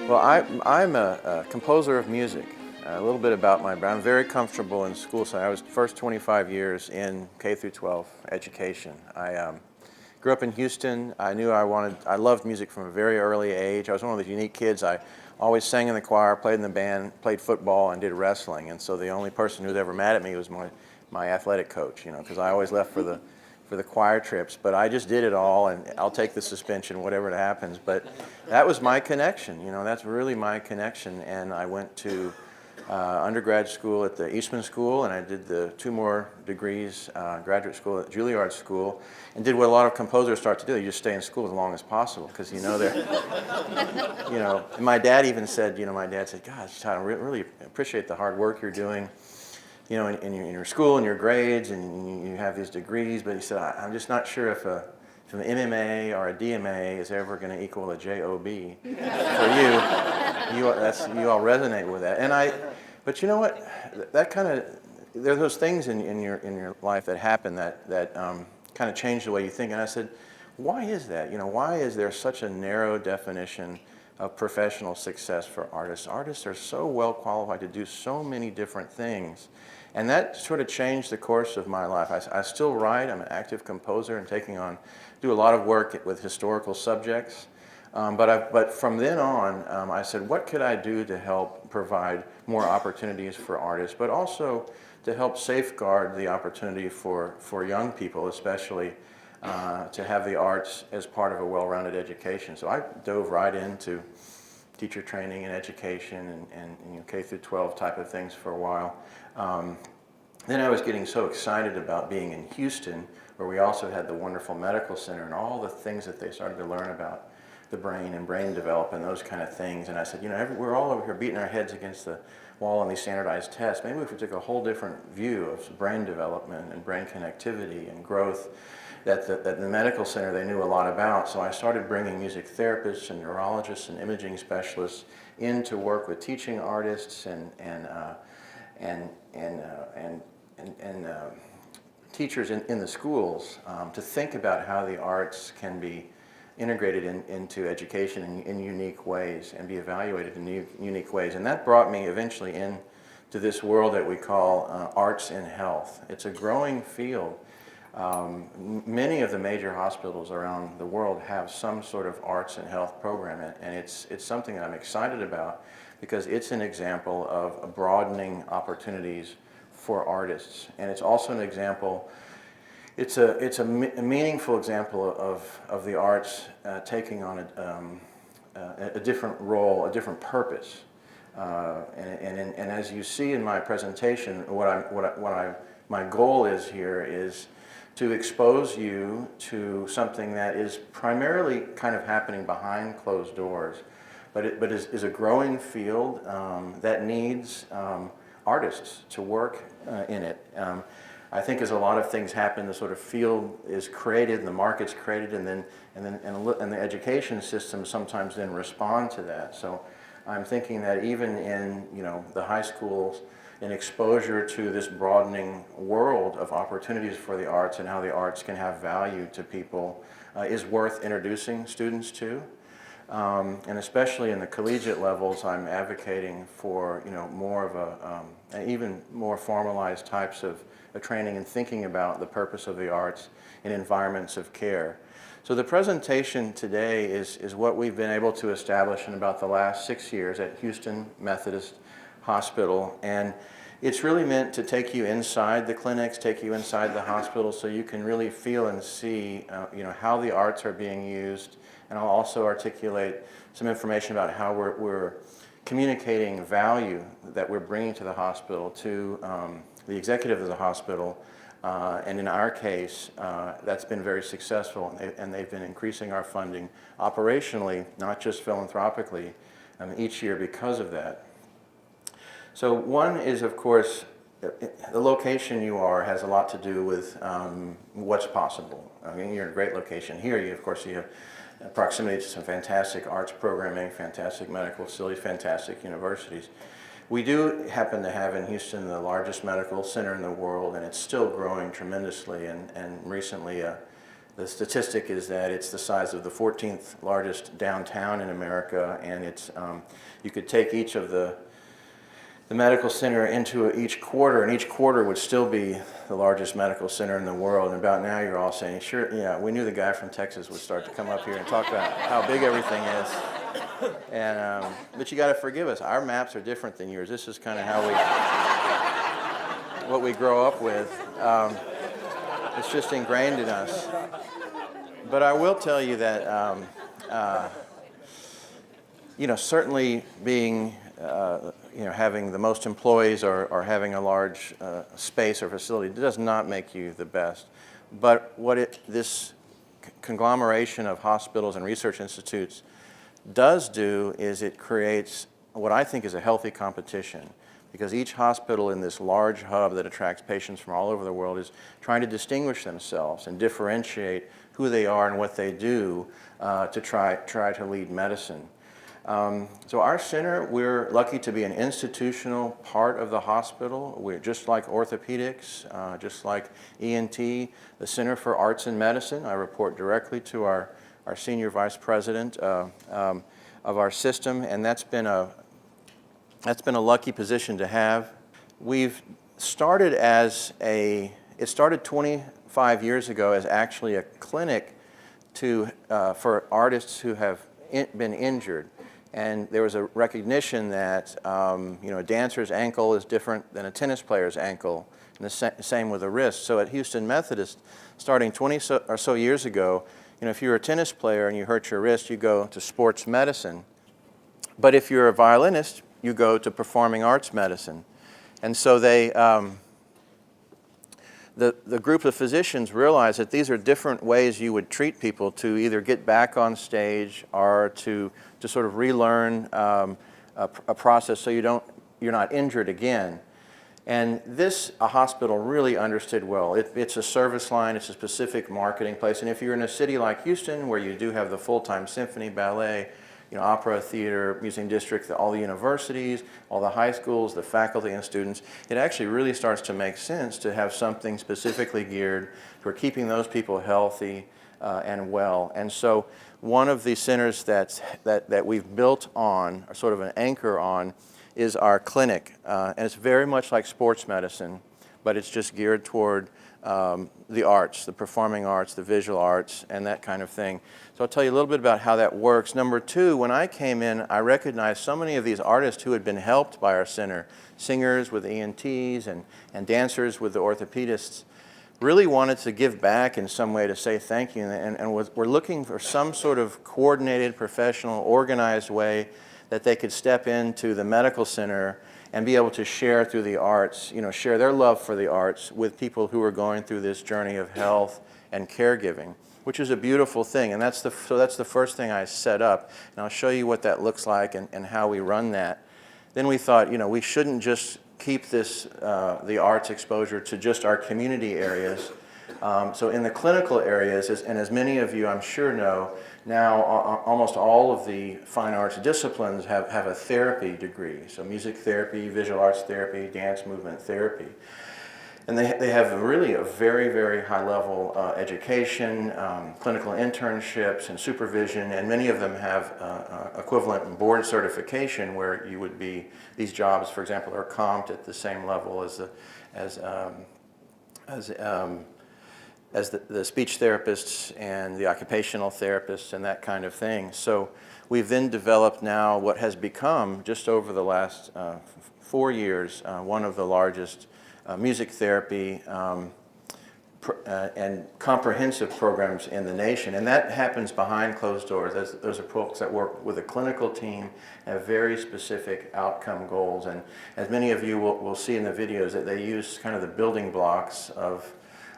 Well, I'm a composer of music. A little bit about my background. I'm very comfortable in school. So I was the first 25 years in K through 12 education. I grew up in Houston. I loved music from a very early age. I was one of those unique kids. I always sang in the choir, played in the band, played football, and did wrestling. And so the only person who was ever mad at me was my athletic coach, because I always left for the choir trips, but I just did it all, and I'll take the suspension, whatever it happens. But that was my connection, that's really my connection. And I went to undergrad school at the Eastman School, and I did the 2 more degrees, graduate school at Juilliard School, and did what a lot of composers start to do. You just stay in school as long as possible, because they're, and my dad even said, my dad said, "Gosh, Todd, I really appreciate the hard work you're doing, in your school and your grades, and you have these degrees," but he said, "I'm just not sure if an MMA or a DMA is ever going to equal a JOB for you. You all resonate with that." But you know what? That kind of, there are those things in your life that happen that kind of change the way you think. And I said, why is that? Why is there such a narrow definition of professional success for artists? Artists are so well qualified to do so many different things. And that sort of changed the course of my life. I still write. I'm an active composer and do a lot of work with historical subjects. But from then on, I said, what could I do to help provide more opportunities for artists, but also to help safeguard the opportunity for young people, especially, to have the arts as part of a well-rounded education. So I dove right into teacher training and education and K through 12 type of things for a while. Then I was getting so excited about being in Houston, where we also had the wonderful medical center and all the things that they started to learn about the brain and brain development, those kind of things. And I said, we're all over here beating our heads against the wall on these standardized tests. Maybe if we took a whole different view of brain development and brain connectivity and growth that the medical center they knew a lot about. So I started bringing music therapists and neurologists and imaging specialists in to work with teaching artists and teachers in the schools to think about how the arts can be integrated into education in unique ways and be evaluated in unique ways. And that brought me eventually into this world that we call arts in health. It's a growing field. Many of the major hospitals around the world have some sort of arts and health program, and it's something I'm excited about because it's an example of broadening opportunities for artists. And it's also an example, it's a meaningful example of the arts taking on a different role, a different purpose. And as you see in my presentation, my goal is here is to expose you to something that is primarily kind of happening behind closed doors, but is a growing field that needs artists to work in it. I think as a lot of things happen, the sort of field is created and the market's created, and the education system sometimes then respond to that. So I'm thinking that even in the high schools, an exposure to this broadening world of opportunities for the arts and how the arts can have value to people is worth introducing students to. And especially in the collegiate levels, I'm advocating for more of even more formalized types of training and thinking about the purpose of the arts in environments of care. So the presentation today is what we've been able to establish in about the last 6 years at Houston Methodist Hospital, and it's really meant to take you inside the clinics, take you inside the hospital, so you can really feel and see how the arts are being used. And I'll also articulate some information about how we're communicating value that we're bringing to the hospital to the executive of the hospital. And in our case, that's been very successful, and they've been increasing our funding operationally, not just philanthropically, each year because of that. So one is, of course, the location you are has a lot to do with what's possible. I mean, you're in a great location here. You have proximity to some fantastic arts programming, fantastic medical facilities, fantastic universities. We do happen to have in Houston the largest medical center in the world, and it's still growing tremendously. And recently, The statistic is that it's the size of the 14th largest downtown in America, and it's you could take each of the medical center into each quarter, and each quarter would still be the largest medical center in the world. And about now you're all saying, sure, yeah, we knew the guy from Texas would start to come up here and talk about how big everything is. And but you got to forgive us. Our maps are different than yours. This is kind of how what we grow up with. It's just ingrained in us. But I will tell you that, certainly being, having the most employees or having a large space or facility does not make you the best. But what this conglomeration of hospitals and research institutes does do is it creates what I think is a healthy competition, because each hospital in this large hub that attracts patients from all over the world is trying to distinguish themselves and differentiate who they are and what they do to try to lead medicine. So our center, we're lucky to be an institutional part of the hospital. We're just like orthopedics, just like ENT, the Center for Arts and Medicine. I report directly to our senior vice president of our system, and that's been a lucky position to have. We've started it started 25 years ago as actually a clinic for artists who have been injured. And there was a recognition that a dancer's ankle is different than a tennis player's ankle, and the same with a wrist. So at Houston Methodist, starting 20 or so years ago, if you're a tennis player and you hurt your wrist, you go to sports medicine. But if you're a violinist, you go to performing arts medicine. And so the group of physicians realized that these are different ways you would treat people to either get back on stage or to sort of relearn a process so you're not injured again. And a hospital really understood well. It's a service line, it's a specific marketing place, and if you're in a city like Houston where you do have the full-time symphony, ballet, opera, theater, museum district, all the universities, all the high schools, the faculty and students, it actually really starts to make sense to have something specifically geared for keeping those people healthy and well. And so one of the centers that we've built on, or sort of an anchor on, is our clinic. And it's very much like sports medicine, but it's just geared toward the arts, the performing arts, the visual arts, and that kind of thing. So I'll tell you a little bit about how that works. Number two, when I came in, I recognized so many of these artists who had been helped by our center, singers with ENTs and dancers with the orthopedists, really wanted to give back in some way to say thank you, and were looking for some sort of coordinated, professional, organized way that they could step into the medical center and be able to share through the arts, share their love for the arts with people who are going through this journey of health and caregiving, which is a beautiful thing. And that's the first thing I set up, and I'll show you what that looks like and how we run that. Then we thought, we shouldn't just keep the arts exposure to just our community areas. So in the clinical areas, and as many of you I'm sure know, now almost all of the fine arts disciplines have a therapy degree. So music therapy, visual arts therapy, dance movement therapy. And they have really a very, very high level education, clinical internships and supervision, and many of them have equivalent board certification where you would be, these jobs, for example, are comped at the same level as the speech therapists and the occupational therapists and that kind of thing. So we've then developed now what has become, just over the last 4 years, one of the largest music therapy and comprehensive programs in the nation. And that happens behind closed doors. Those are folks that work with a clinical team, have very specific outcome goals. And as many of you will see in the videos, that they use kind of the building blocks of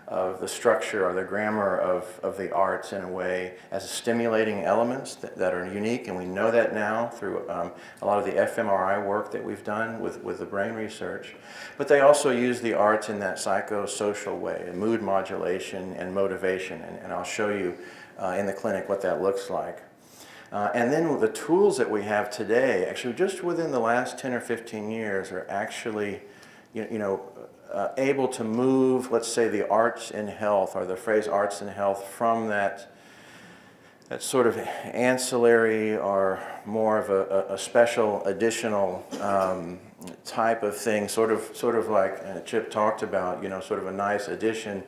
the structure or the grammar of the arts in a way as stimulating elements that are unique, and we know that now through a lot of the fMRI work that we've done with the brain research. But they also use the arts in that psychosocial way, mood modulation and motivation, and I'll show you in the clinic what that looks like. And then the tools that we have today, actually just within the last 10 or 15 years, are actually able to move, let's say, the arts in health, or the phrase arts in health, from that sort of ancillary or more of a special additional type of thing, sort of like Chip talked about, sort of a nice addition,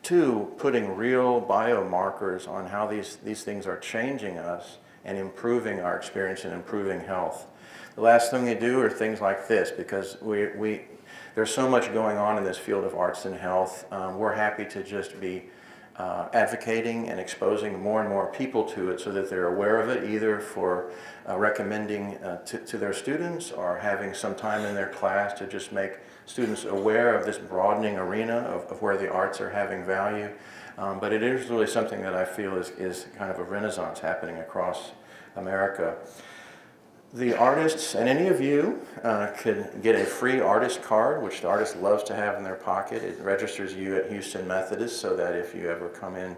to putting real biomarkers on how these things are changing us and improving our experience and improving health. The last thing we do are things like this, because there's so much going on in this field of arts and health. We're happy to just be advocating and exposing more and more people to it so that they're aware of it, either for recommending to their students or having some time in their class to just make students aware of this broadening arena of where the arts are having value. But it is really something that I feel is kind of a renaissance happening across America. The artists, and any of you, could get a free artist card, which the artist loves to have in their pocket. It registers you at Houston Methodist, so that if you ever come in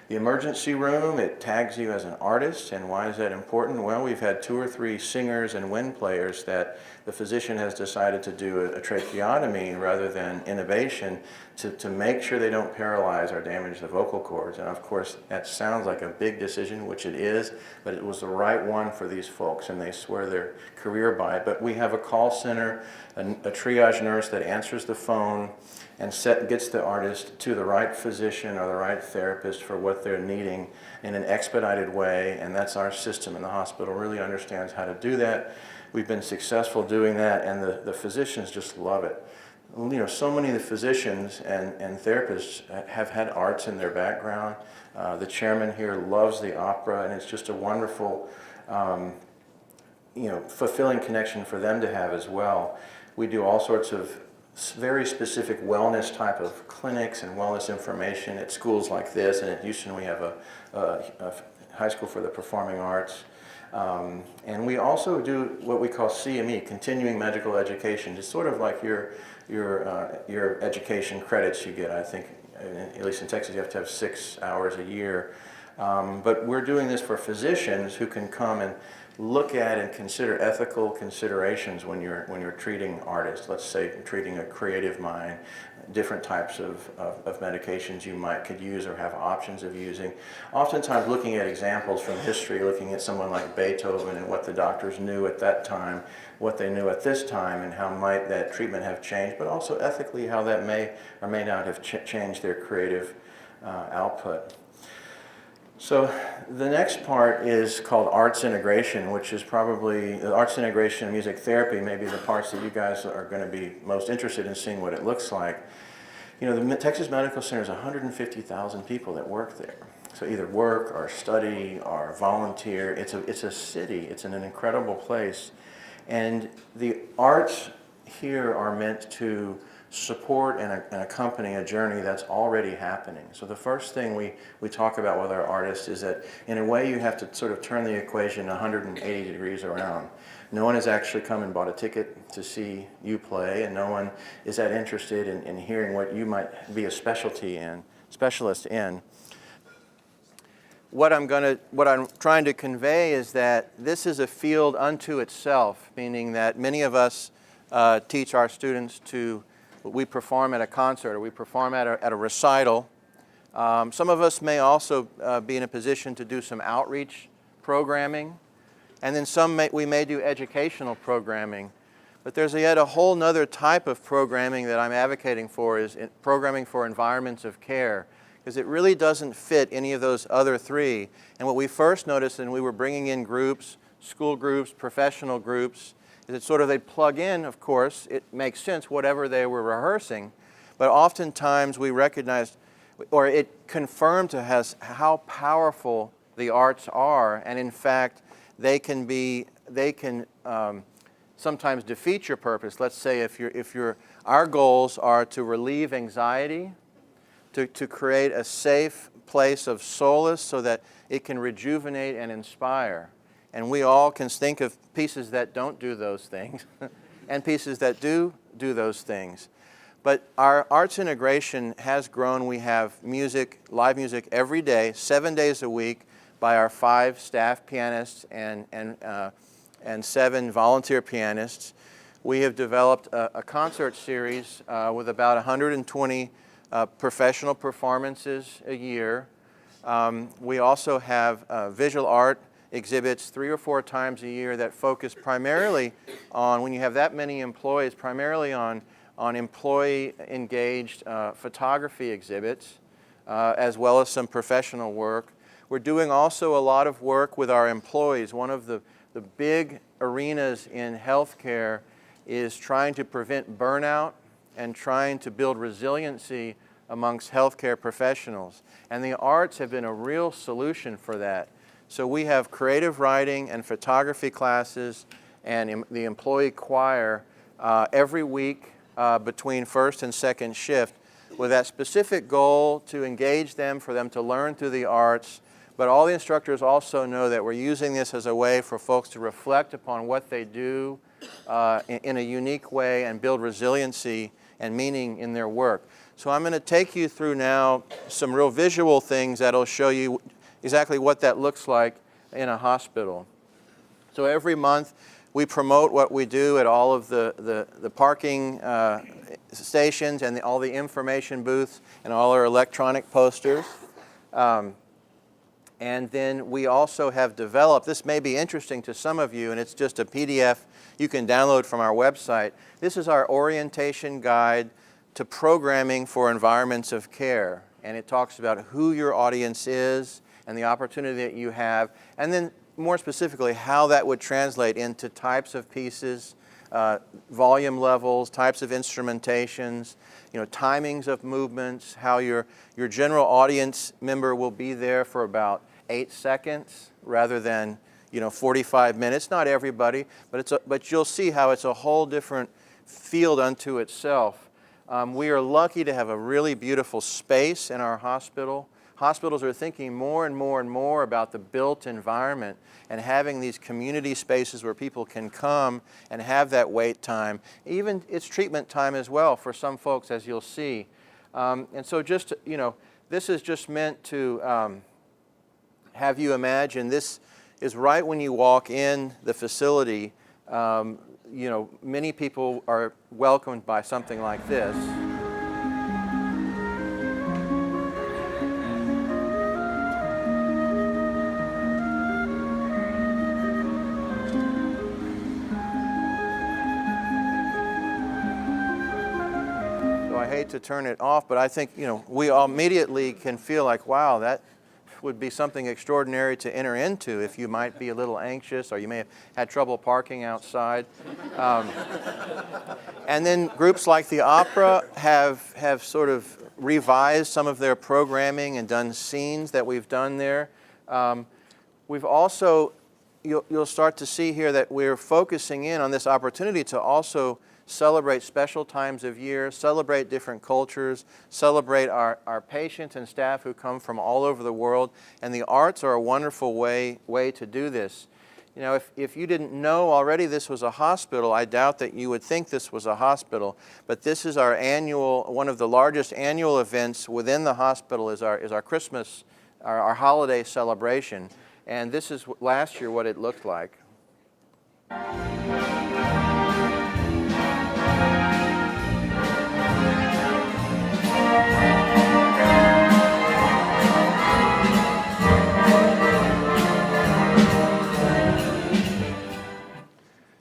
the emergency room, it tags you as an artist. And why is that important? Well, we've had 2 or 3 singers and wind players that the physician has decided to do a tracheotomy rather than intubation to make sure they don't paralyze or damage the vocal cords. And of course, that sounds like a big decision, which it is, but it was the right one for these folks, and they swear their career by it. But we have a call center, a triage nurse that answers the phone and gets the artist to the right physician or the right therapist for what they're needing in an expedited way, and that's our system, and the hospital really understands how to do that. We've been successful doing that, and the physicians just love it. So many of the physicians and therapists have had arts in their background. The chairman here loves the opera, and it's just a wonderful, fulfilling connection for them to have as well. We do all sorts of very specific wellness type of clinics and wellness information at schools like this, and at Houston we have a high school for the performing arts. And we also do what we call CME, continuing medical education. It's sort of like your education credits you get. I think, at least in Texas, you have to have 6 hours a year. But we're doing this for physicians who can come and look at and consider ethical considerations when you're treating artists. Let's say treating a creative mind, different types of medications you could use or have options of using. Oftentimes looking at examples from history, looking at someone like Beethoven and what the doctors knew at that time, what they knew at this time, and how might that treatment have changed, but also ethically how that may or may not have changed their creative output. So the next part is called arts integration, which is probably the arts integration and music therapy, maybe the parts that you guys are going to be most interested in seeing what it looks like. The Texas Medical Center is 150,000 people that work there. So either work or study or volunteer. It's a city. It's an incredible place. And the arts here are meant to support and accompany a journey that's already happening. So the first thing we talk about with our artists is that in a way you have to sort of turn the equation 180 degrees around. No one has actually come and bought a ticket to see you play, and no one is that interested in hearing what you might be a specialist in. What I'm trying to convey is that this is a field unto itself, meaning that many of us teach our students we perform at a concert or we perform at a recital. Some of us may also be in a position to do some outreach programming, and then we may do educational programming. But there's yet a whole nother type of programming that I'm advocating for, is programming for environments of care, because it really doesn't fit any of those other 3. And what we first noticed, and we were bringing in groups, school groups, professional groups, is that sort of they plug in, of course, it makes sense, whatever they were rehearsing, but oftentimes we recognized, or it confirmed to us how powerful the arts are, and in fact, they can sometimes defeat your purpose. Let's say our goals are to relieve anxiety, to create a safe place of solace so that it can rejuvenate and inspire. And we all can think of pieces that don't do those things and pieces that do those things. But our arts integration has grown. We have live music every day, 7 days a week, by our 5 staff pianists and 7 volunteer pianists. we have developed a concert series with about 120 professional performances a year. We also have visual art exhibits 3 or 4 times a year that focus primarily on, when you have that many employees, primarily on employee-engaged photography exhibits, as well as some professional work. We're doing also a lot of work with our employees. One of the big arenas in healthcare is trying to prevent burnout and trying to build resiliency amongst healthcare professionals. And the arts have been a real solution for that. So we have creative writing and photography classes and the employee choir every week between first and second shift, with that specific goal to engage them, for them to learn through the arts. But all the instructors also know that we're using this as a way for folks to reflect upon what they do in a unique way and build resiliency and meaning in their work. So I'm going to take you through now some real visual things that'll show you exactly what that looks like in a hospital. So every month we promote what we do at all of the parking stations and all the information booths and all our electronic posters. And then we also have developed, this may be interesting to some of you, and it's just a PDF you can download from our website. This is our orientation guide to programming for environments of care. And it talks about who your audience is and the opportunity that you have, and then more specifically how that would translate into types of pieces, volume levels, types of instrumentations, timings of movements, how your general audience member will be there for about 8 seconds rather than 45 minutes. Not everybody, but you'll see how it's a whole different field unto itself. We are lucky to have a really beautiful space in our hospital. Hospitals are thinking more and more and more about the built environment and having these community spaces where people can come and have that wait time. Even it's treatment time as well for some folks, as you'll see. And so just, this is just meant to have you imagine this is right when you walk in the facility. Many people are welcomed by something like this. I hate to turn it off, but I think, we all immediately can feel like, wow, that would be something extraordinary to enter into if you might be a little anxious or you may have had trouble parking outside. And then groups like the opera have sort of revised some of their programming and done scenes that we've done there. We've also, you'll start to see here that we're focusing in on this opportunity to also celebrate special times of year, celebrate different cultures, celebrate our patients and staff who come from all over the world. And the arts are a wonderful way to do this. If you didn't know already this was a hospital, I doubt that you would think this was a hospital. But this is our annual, one of the largest annual events within the hospital is our Christmas, our holiday celebration. And this is last year what it looked like.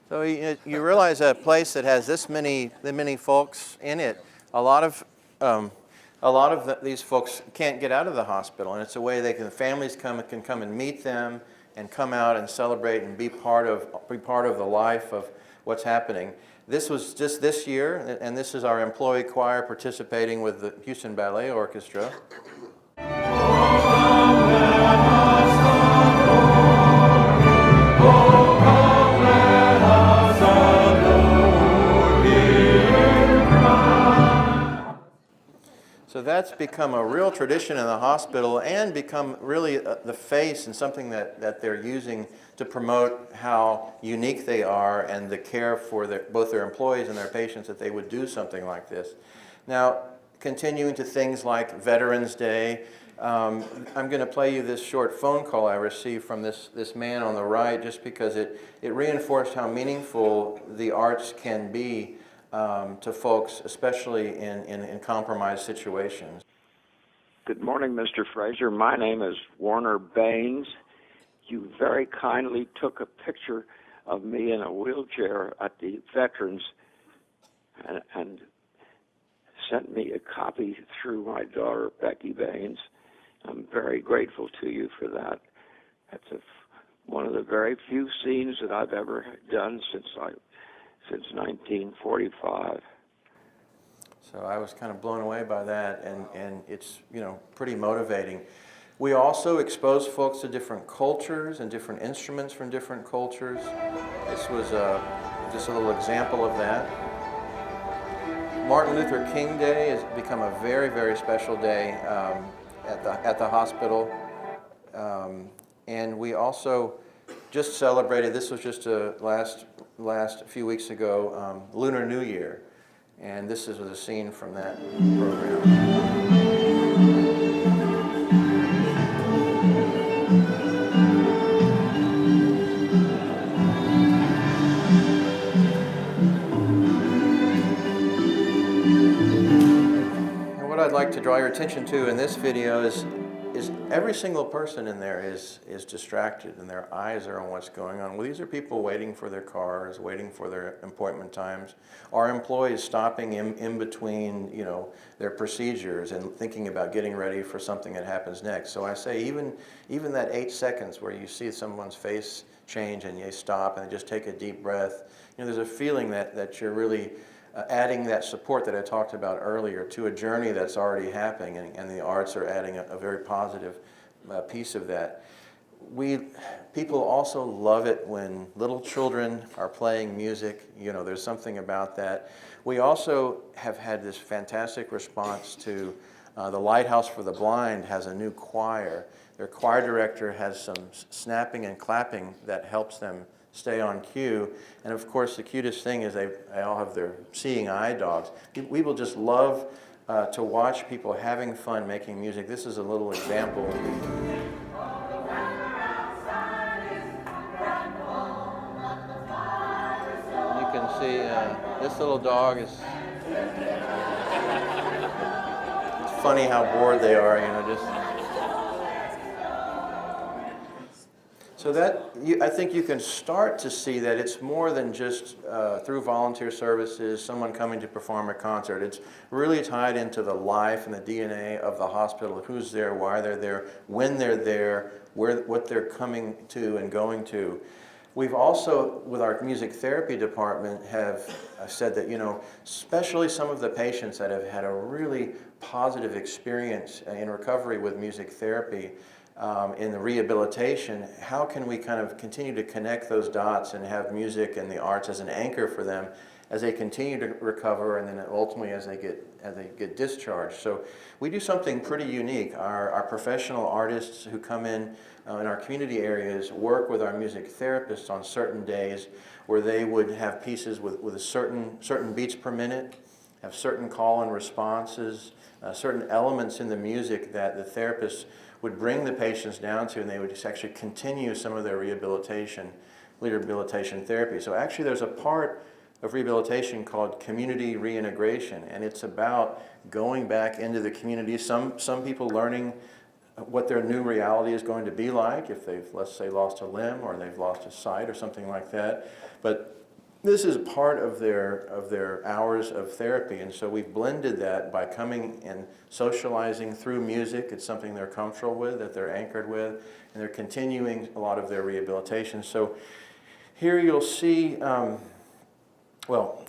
So you realize a place that has this many folks in it, a lot of these folks can't get out of the hospital, and it's a way the families can come and meet them and come out and celebrate and be part of the life of what's happening. This was just this year, and this is our employee choir participating with the Houston Ballet Orchestra. So that's become a real tradition in the hospital and become really the face and something that they're using to promote how unique they are and the care for both their employees and their patients, that they would do something like this. Now, continuing to things like Veterans Day, I'm going to play you this short phone call I received from this man on the right, just because it reinforced how meaningful the arts can be to folks, especially in compromised situations. Good morning, Mr. Frazier. My name is Warner Baines. You very kindly took a picture of me in a wheelchair at the Veterans and sent me a copy through my daughter, Becky Baines. I'm very grateful to you for that. That's one of the very few scenes that I've ever done since 1945. So I was kind of blown away by that, and it's, you know, pretty motivating. We also expose folks to different cultures and different instruments from different cultures. This was just a little example of that. Martin Luther King Day has become a very, very special day at the hospital. And we also just celebrated, this was just last few weeks ago, Lunar New Year. And this is a scene from that program. I'd like to draw your attention to in this video is every single person in there is distracted, and their eyes are on what's going on. Well, these are people waiting for their cars, waiting for their appointment times. Our employees stopping in between, you know, their procedures and thinking about getting ready for something that happens next. So I say even that 8 seconds where you see someone's face change and you stop and just take a deep breath, you know, there's a feeling that you're really adding that support that I talked about earlier to a journey that's already happening, and the arts are adding a very positive piece of that. People also love it when little children are playing music. You know, there's something about that. We also have had this fantastic response to the Lighthouse for the Blind has a new choir. Their choir director has some snapping and clapping that helps them stay on cue. And of course, the cutest thing is they all have their seeing eye dogs. We will just love to watch people having fun making music. This is a little example. You can see this little dog is, it's funny how bored they are, you know, just. So that, I think you can start to see that it's more than just through volunteer services, someone coming to perform a concert. It's really tied into the life and the DNA of the hospital, who's there, why they're there, when they're there, what they're coming to and going to. We've also, with our music therapy department, have said that, you know, especially some of the patients that have had a really positive experience in recovery with music therapy, in the rehabilitation, how can we kind of continue to connect those dots and have music and the arts as an anchor for them as they continue to recover, and then ultimately as they get discharged. So we do something pretty unique. Our professional artists who come in our community areas work with our music therapists on certain days where they would have pieces with a certain beats per minute, have certain call and responses, certain elements in the music that the therapists would bring the patients down to, and they would just actually continue some of their rehabilitation therapy. So actually there's a part of rehabilitation called community reintegration, and it's about going back into the community. Some people learning what their new reality is going to be like if they've, let's say, lost a limb or they've lost a sight or something like that. But this is part of their hours of therapy, and so we've blended that by coming and socializing through music. It's something they're comfortable with, that they're anchored with, and they're continuing a lot of their rehabilitation. So here you'll see, well,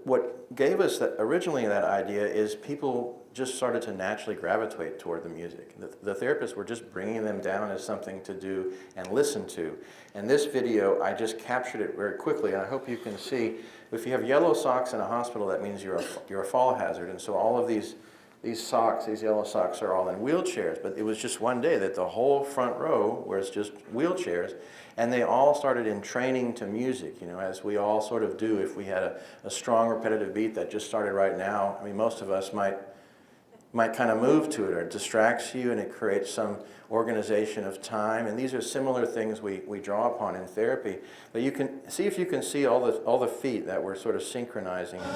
what gave us originally that idea is people just started to naturally gravitate toward the music. The therapists were just bringing them down as something to do and listen to. And this video, I just captured it very quickly, and I hope you can see, if you have yellow socks in a hospital, that means you're a fall hazard. And so all of these socks, these yellow socks, are all in wheelchairs. But it was just one day that the whole front row was just wheelchairs, and they all started in training to music, you know, as we all sort of do if we had a strong repetitive beat that just started right now. I mean, most of us might might kind of move to it, or it distracts you and it creates some organization of time. And these are similar things we draw upon in therapy. But you can see, if you can see all the feet that we're sort of synchronizing here.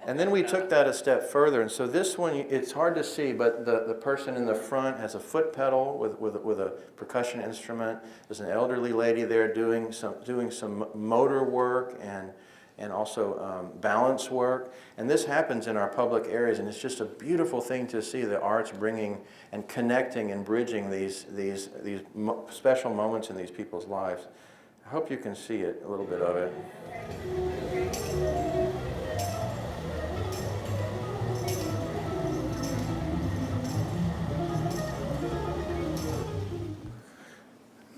And then we took that a step further, and so this one, it's hard to see, but the person in the front has a foot pedal with a percussion instrument. There's an elderly lady there doing some motor work and also balance work. And this happens in our public areas, and it's just a beautiful thing to see the arts bringing and connecting and bridging these special moments in these people's lives. I hope you can see it, a little bit of it.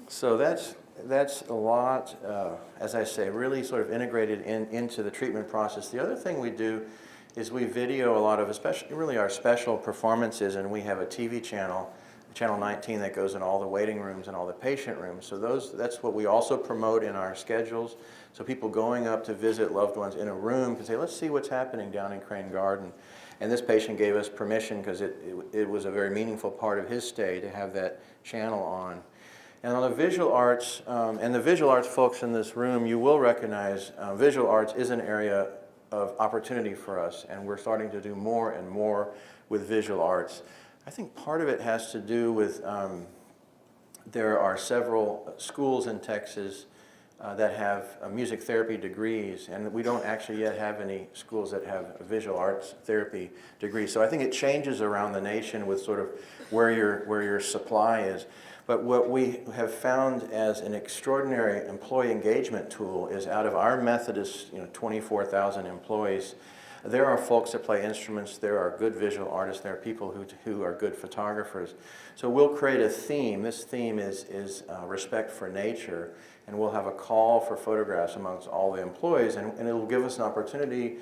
So that's a lot, as I say, really sort of integrated into the treatment process. The other thing we do is we video a lot of, especially really our special performances, and we have a TV channel, Channel 19, that goes in all the waiting rooms and all the patient rooms. So that's what we also promote in our schedules. So people going up to visit loved ones in a room can say, let's see what's happening down in Crane Garden. And this patient gave us permission, because it was a very meaningful part of his stay to have that channel on. And on the visual arts, and the visual arts folks in this room, you will recognize visual arts is an area of opportunity for us, and we're starting to do more and more with visual arts. I think part of it has to do with there are several schools in Texas that have music therapy degrees, and we don't actually yet have any schools that have visual arts therapy degrees. So I think it changes around the nation with sort of where your supply is. But what we have found as an extraordinary employee engagement tool is, out of our Methodist 24,000 employees, there are folks that play instruments, there are good visual artists, there are people who are good photographers. So we'll create a theme. This theme is respect for nature, and we'll have a call for photographs amongst all the employees, and it will give us an opportunity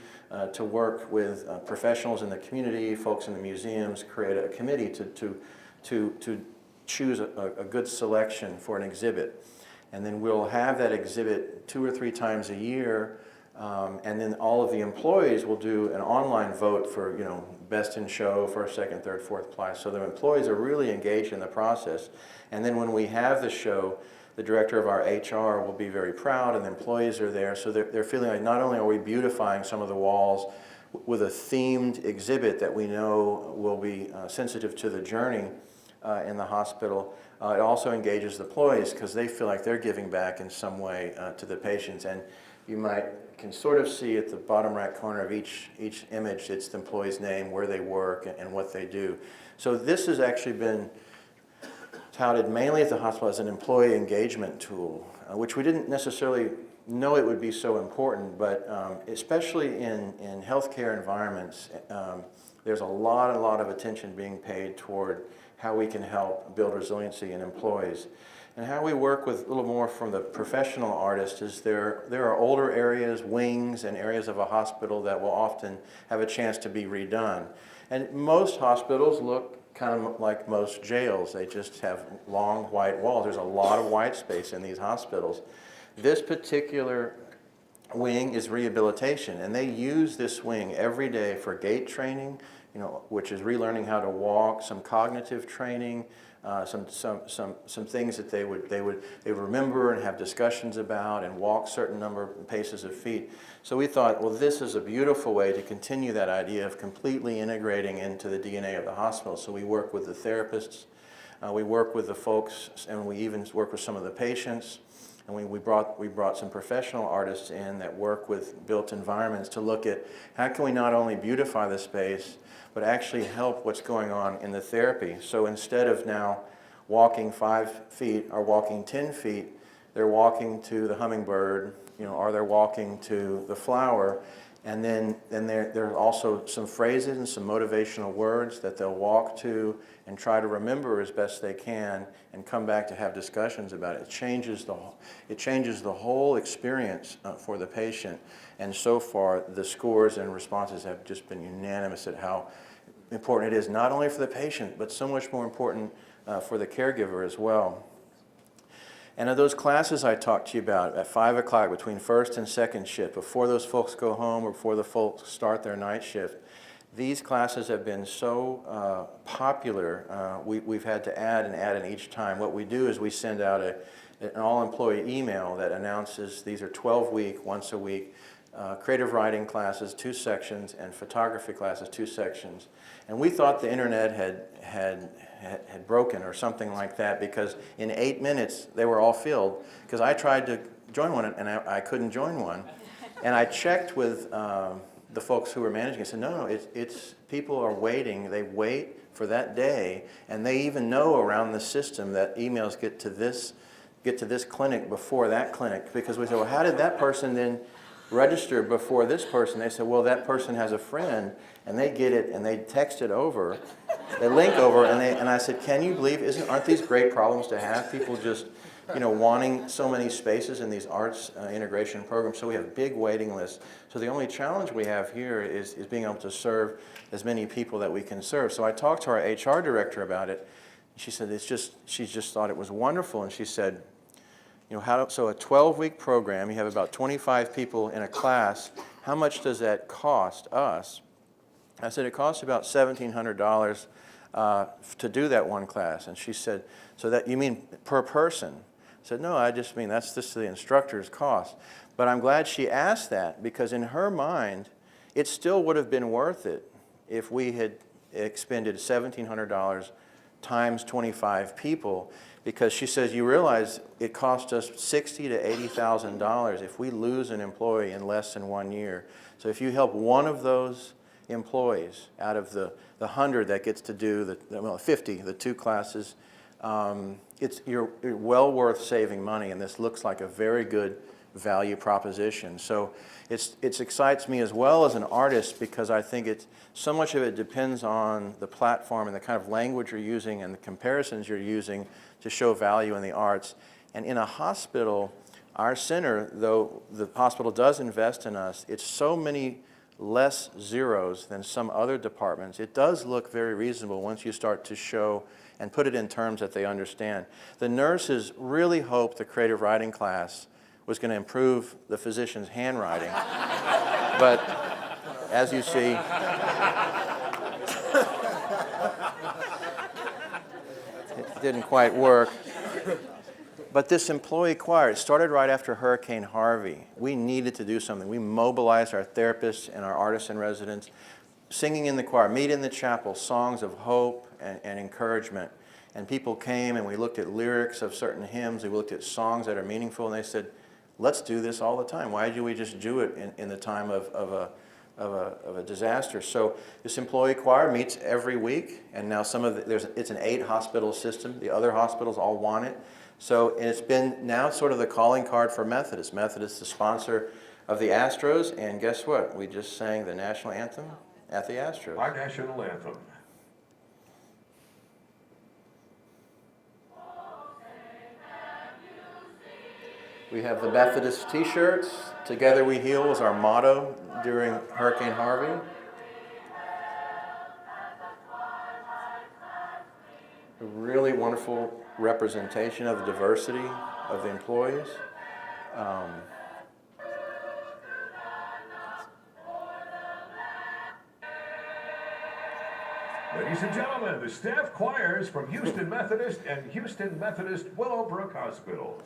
to work with professionals in the community, folks in the museums, create a committee to choose a good selection for an exhibit. And then we'll have that exhibit 2 or 3 times a year, and then all of the employees will do an online vote for best in show, first, second, third, fourth place. So the employees are really engaged in the process. And then when we have the show, the director of our HR will be very proud, and the employees are there, so they're feeling like not only are we beautifying some of the walls with a themed exhibit that we know will be sensitive to the journey in the hospital, it also engages the employees, because they feel like they're giving back in some way to the patients. And you can sort of see at the bottom right corner of each image, it's the employee's name, where they work, and what they do. So this has actually been touted mainly at the hospital as an employee engagement tool, which we didn't necessarily know it would be so important, but especially in healthcare environments, there's a lot of attention being paid toward how we can help build resiliency in employees. And how we work with a little more from the professional artist is there are older areas, wings, and areas of a hospital that will often have a chance to be redone. And most hospitals look kind of like most jails. They just have long white walls. There's a lot of white space in these hospitals. This particular wing is rehabilitation, and they use this wing every day for gait training, which is relearning how to walk, some cognitive training, some things that they would remember and have discussions about, and walk certain number of paces of feet. So we thought, well, this is a beautiful way to continue that idea of completely integrating into the DNA of the hospital. So we work with the therapists, we work with the folks, and we even work with some of the patients. And we brought some professional artists in that work with built environments to look at how can we not only beautify the space, but actually help what's going on in the therapy. So instead of now walking 5 feet or walking 10 feet, they're walking to the hummingbird, or they're walking to the flower. And then there are also some phrases and some motivational words that they'll walk to and try to remember as best they can, and come back to have discussions about it. It changes the whole experience for the patient. And so far, the scores and responses have just been unanimous at how important it is, not only for the patient, but so much more important for the caregiver as well. And of those classes I talked to you about at 5 o'clock between first and second shift, before those folks go home or before the folks start their night shift, these classes have been so popular, we've had to add in each time. What we do is we send out an all-employee email that announces these are 12-week, once a week, creative writing classes, 2 sections, and photography classes, 2 sections. And we thought the internet had broken or something like that, because in 8 minutes they were all filled. Because I tried to join one and I couldn't join one. And I checked with the folks who were managing it. Said, no, it's people are waiting. They wait for that day, and they even know around the system that emails get to this clinic before that clinic. Because we said, well, how did that person then register before this person? They said, well, that person has a friend, and they get it, and they text it over, they link over, and I said, can you believe, aren't these great problems to have? People just, wanting so many spaces in these arts integration programs. So we have big waiting lists. So the only challenge we have here is being able to serve as many people that we can serve. So I talked to our HR director about it. She said she just thought it was wonderful, and she said, so a 12-week program, you have about 25 people in a class, how much does that cost us? I said, it costs about $1,700 to do that one class. And she said, so that you mean per person? I said, no, I just mean that's just the instructor's cost. But I'm glad she asked that, because in her mind, it still would have been worth it if we had expended $1,700 times 25 people, because she says, you realize it cost us $60,000 to $80,000 if we lose an employee in less than 1 year. So if you help one of those employees out of the 100 that gets to do 50, the 2 classes, you're well worth saving money, and this looks like a very good value proposition. So it excites me as well as an artist, because I think so much of it depends on the platform and the kind of language you're using and the comparisons you're using to show value in the arts. And in a hospital, our center, though the hospital does invest in us, it's so many less zeros than some other departments. It does look very reasonable once you start to show and put it in terms that they understand. The nurses really hoped the creative writing class was going to improve the physician's handwriting. But as you see, it didn't quite work. But this employee choir, it started right after Hurricane Harvey. We needed to do something. We mobilized our therapists and our artists in residence, singing in the choir, meet in the chapel, songs of hope and encouragement. And people came, and we looked at lyrics of certain hymns. We looked at songs that are meaningful, and they said, let's do this all the time. Why do we just do it in the time of a disaster? So this employee choir meets every week, and now it's an 8-hospital system. The other hospitals all want it. So, and it's been now sort of the calling card for Methodist. Methodist is the sponsor of the Astros, and guess what? We just sang the national anthem at the Astros. Our national anthem. We have the Methodist t-shirts. Together we heal was our motto during Hurricane Harvey. A really wonderful representation of the diversity of the employees. Ladies and gentlemen, the staff choirs from Houston Methodist and Houston Methodist Willowbrook Hospital.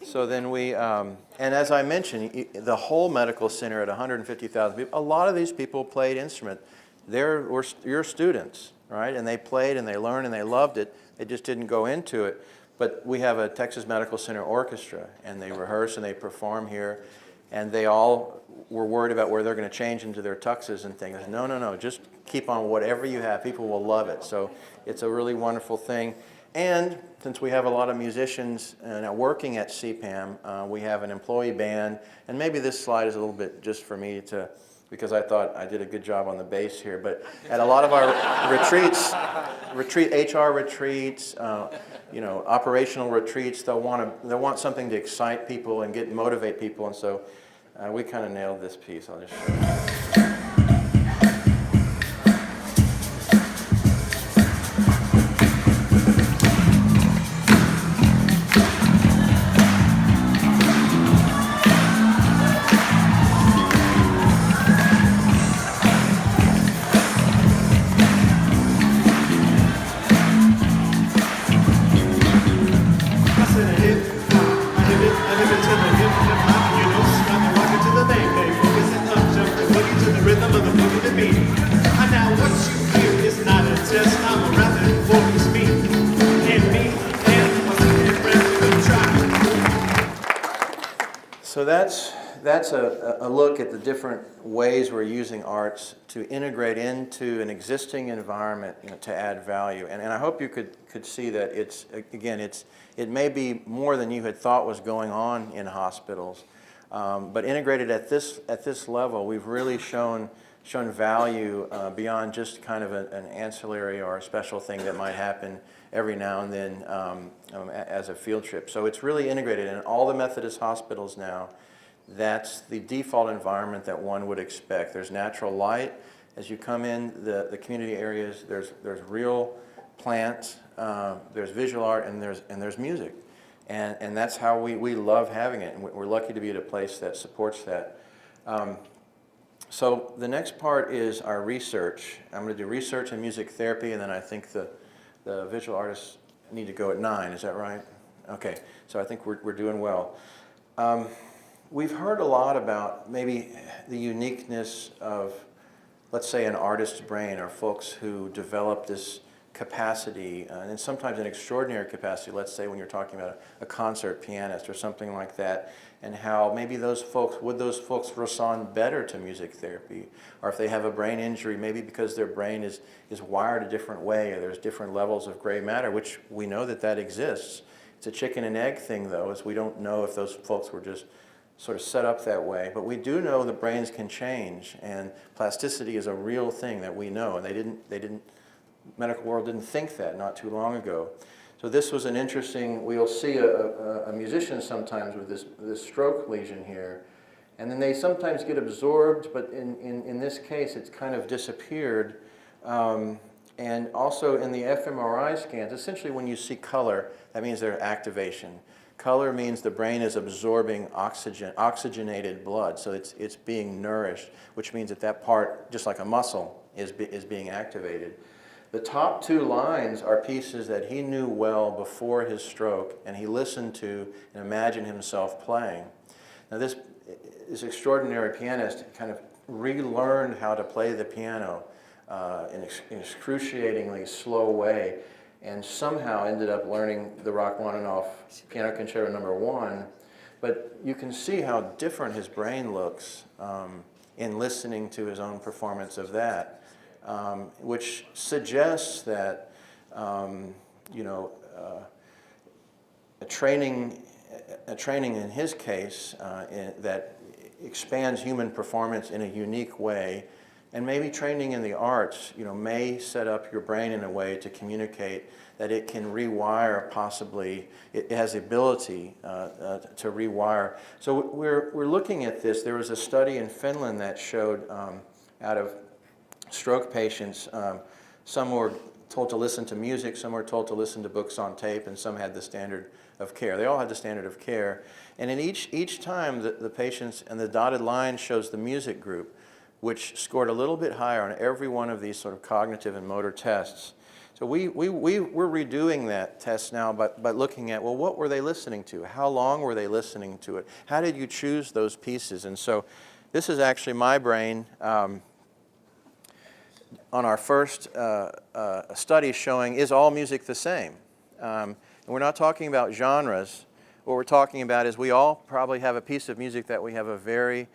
So then and as I mentioned, the whole medical center at 150,000 people, a lot of these people played instrument. Were your students, right? And they played and they learned and they loved it. They just didn't go into it. But we have a Texas Medical Center orchestra, and they rehearse and they perform here. And they all were worried about where they're going to change into their tuxes and things. No, just keep on whatever you have. People will love it. So it's a really wonderful thing. And since we have a lot of musicians now working at CPAM, we have an employee band. And maybe this slide is a little bit just for me because I thought I did a good job on the bass here. But at a lot of our HR retreats, operational retreats, they'll want something to excite people and motivate people. And so we kind of nailed this piece. I'll just show you. the boogie to me. And now what you hear is not a test, I'm rapping for you speak. And me and my singing friends will try. So that's a look at the different ways we're using arts to integrate into an existing environment, to add value. And I hope you could see that it may be more than you had thought was going on in hospitals, but integrated at this level, we've really shown value beyond just kind of an ancillary or a special thing that might happen every now and then as a field trip. So it's really integrated in all the Methodist hospitals now. That's the default environment that one would expect. There's natural light. As you come in the community areas, there's real plants, there's visual art, and there's music. And that's how we love having it. And we're lucky to be at a place that supports that. So the next part is our research. I'm going to do research in music therapy, and then I think the visual artists need to go at 9. Is that right? Okay. So I think we're doing well. We've heard a lot about maybe the uniqueness of, let's say, an artist's brain, or folks who develop this capacity, and sometimes an extraordinary capacity, let's say when you're talking about a concert pianist or something like that, and how maybe those folks respond better to music therapy, or if they have a brain injury, maybe because their brain is wired a different way, or there's different levels of gray matter, which we know that exists. It's a chicken and egg thing, though, as we don't know if those folks were just sort of set up that way. But we do know that brains can change, and plasticity is a real thing that we know, and medical world didn't think that not too long ago. So this was an interesting, we'll see a musician sometimes with this stroke lesion here, and then they sometimes get absorbed, but in this case it's kind of disappeared. And also in the fMRI scans, essentially when you see color, that means there's activation. Color means the brain is absorbing oxygenated blood, so it's being nourished, which means that part, just like a muscle, is being activated. The top 2 lines are pieces that he knew well before his stroke, and he listened to and imagined himself playing. Now this extraordinary pianist kind of relearned how to play the piano in an excruciatingly slow way, and somehow ended up learning the Rachmaninoff Piano Concerto No. 1. But you can see how different his brain looks in listening to his own performance of that, which suggests that a training in his case that expands human performance in a unique way. And maybe training in the arts, may set up your brain in a way to communicate that it can rewire. Possibly, it has the ability to rewire. So we're looking at this. There was a study in Finland that showed out of stroke patients, some were told to listen to music, some were told to listen to books on tape, and some had the standard of care. They all had the standard of care, and in each time the patients, and the dotted line shows the music group, which scored a little bit higher on every one of these sort of cognitive and motor tests. So we're redoing that test now, but looking at, well, what were they listening to? How long were they listening to it? How did you choose those pieces? And so this is actually my brain on our first study showing, is all music the same? And we're not talking about genres. What we're talking about is we all probably have a piece of music that we have a very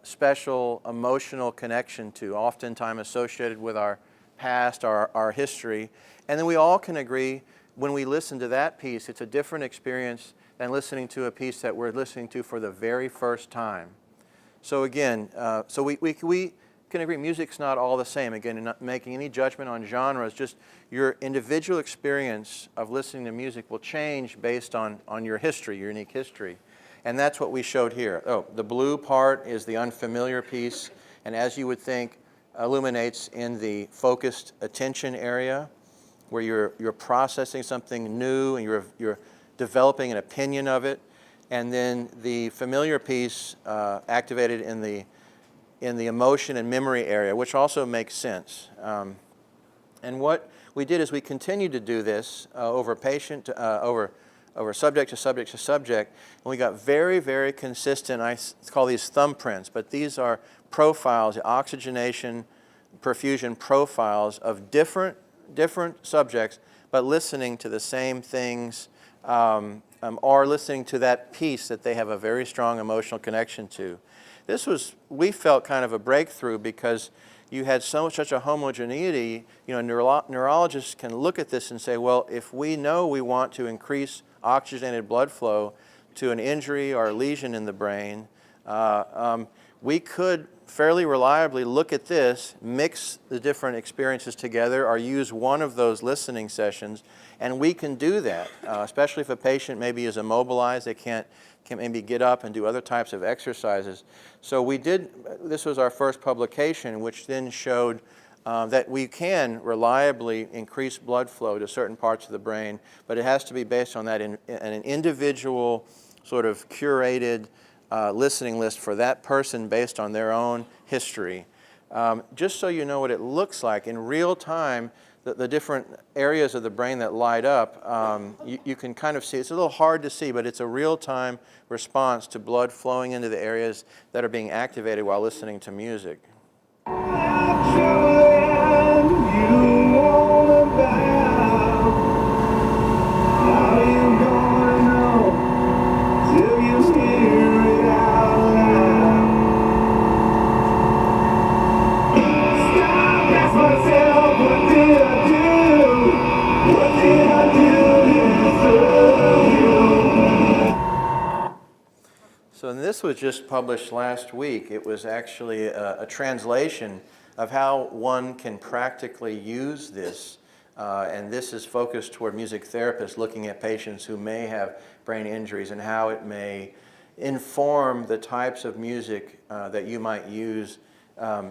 special emotional connection to, oftentimes associated with our past, our history. And then we all can agree when we listen to that piece, it's a different experience than listening to a piece that we're listening to for the very first time. So again, so we can agree music's not all the same. Again, not making any judgment on genres, just your individual experience of listening to music will change based on your history, your unique history. And that's what we showed here. Oh, the blue part is the unfamiliar piece, and as you would think, illuminates in the focused attention area, where you're processing something new and you're developing an opinion of it. And then the familiar piece activated in the emotion and memory area, which also makes sense. And what we did is we continued to do this over subject to subject to subject, and we got very, very consistent, I call these thumbprints, but these are profiles, the oxygenation, perfusion profiles of different subjects, but listening to the same things, or listening to that piece that they have a very strong emotional connection to. This was, we felt, kind of a breakthrough because you had such a homogeneity. You know, neurologists can look at this and say, well, if we know we want to increase oxygenated blood flow to an injury or a lesion in the brain, we could fairly reliably look at this, mix the different experiences together, or use one of those listening sessions, and we can do that, especially if a patient maybe is immobilized, they can't maybe get up and do other types of exercises. So we did, this was our first publication, which then showed that we can reliably increase blood flow to certain parts of the brain, but it has to be based on that in an individual sort of curated listening list for that person based on their own history. Just so you know what it looks like, in real time, the different areas of the brain that light up, you can kind of see, it's a little hard to see, but it's a real-time response to blood flowing into the areas that are being activated while listening to music. So this was just published last week. It was actually a translation of how one can practically use this. And this is focused toward music therapists looking at patients who may have brain injuries and how it may inform the types of music that you might use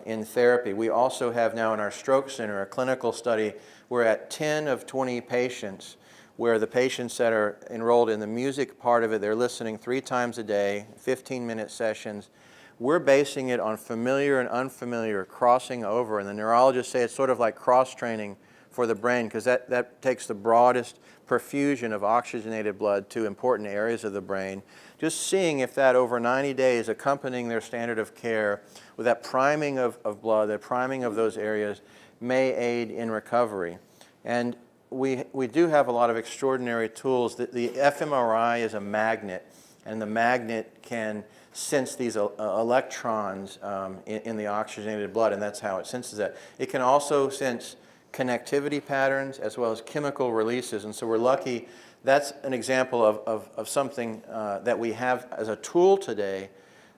in therapy. We also have now in our stroke center a clinical study. We're at 10 of 20 patients where the patients that are enrolled in the music part of it, they're listening 3 times a day, 15-minute sessions. We're basing it on familiar and unfamiliar crossing over, and the neurologists say it's sort of like cross-training for the brain because that takes the broadest perfusion of oxygenated blood to important areas of the brain. Just seeing if that over 90 days, accompanying their standard of care with that priming of blood, that priming of those areas, may aid in recovery. And we do have a lot of extraordinary tools. The fMRI is a magnet, and the magnet can sense these electrons in the oxygenated blood, and that's how it senses that. It can also sense connectivity patterns as well as chemical releases, and so we're lucky. That's an example of something that we have as a tool today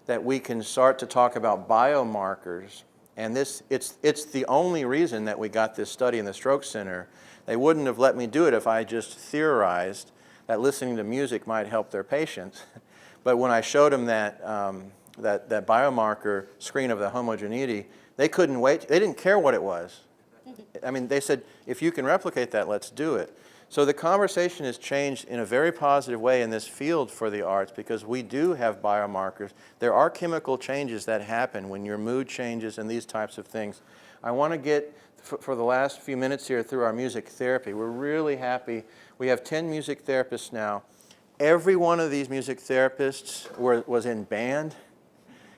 that we can start to talk about biomarkers. And it's the only reason that we got this study in the Stroke Center. They wouldn't have let me do it if I just theorized that listening to music might help their patients. But when I showed them that biomarker screen of the homogeneity, they couldn't wait. They didn't care what it was. I mean, they said, if you can replicate that, let's do it. So the conversation has changed in a very positive way in this field for the arts because we do have biomarkers. There are chemical changes that happen when your mood changes and these types of things. I want to get, for the last few minutes here through our music therapy, we're really happy. We have 10 music therapists now. Every one of these music therapists was in band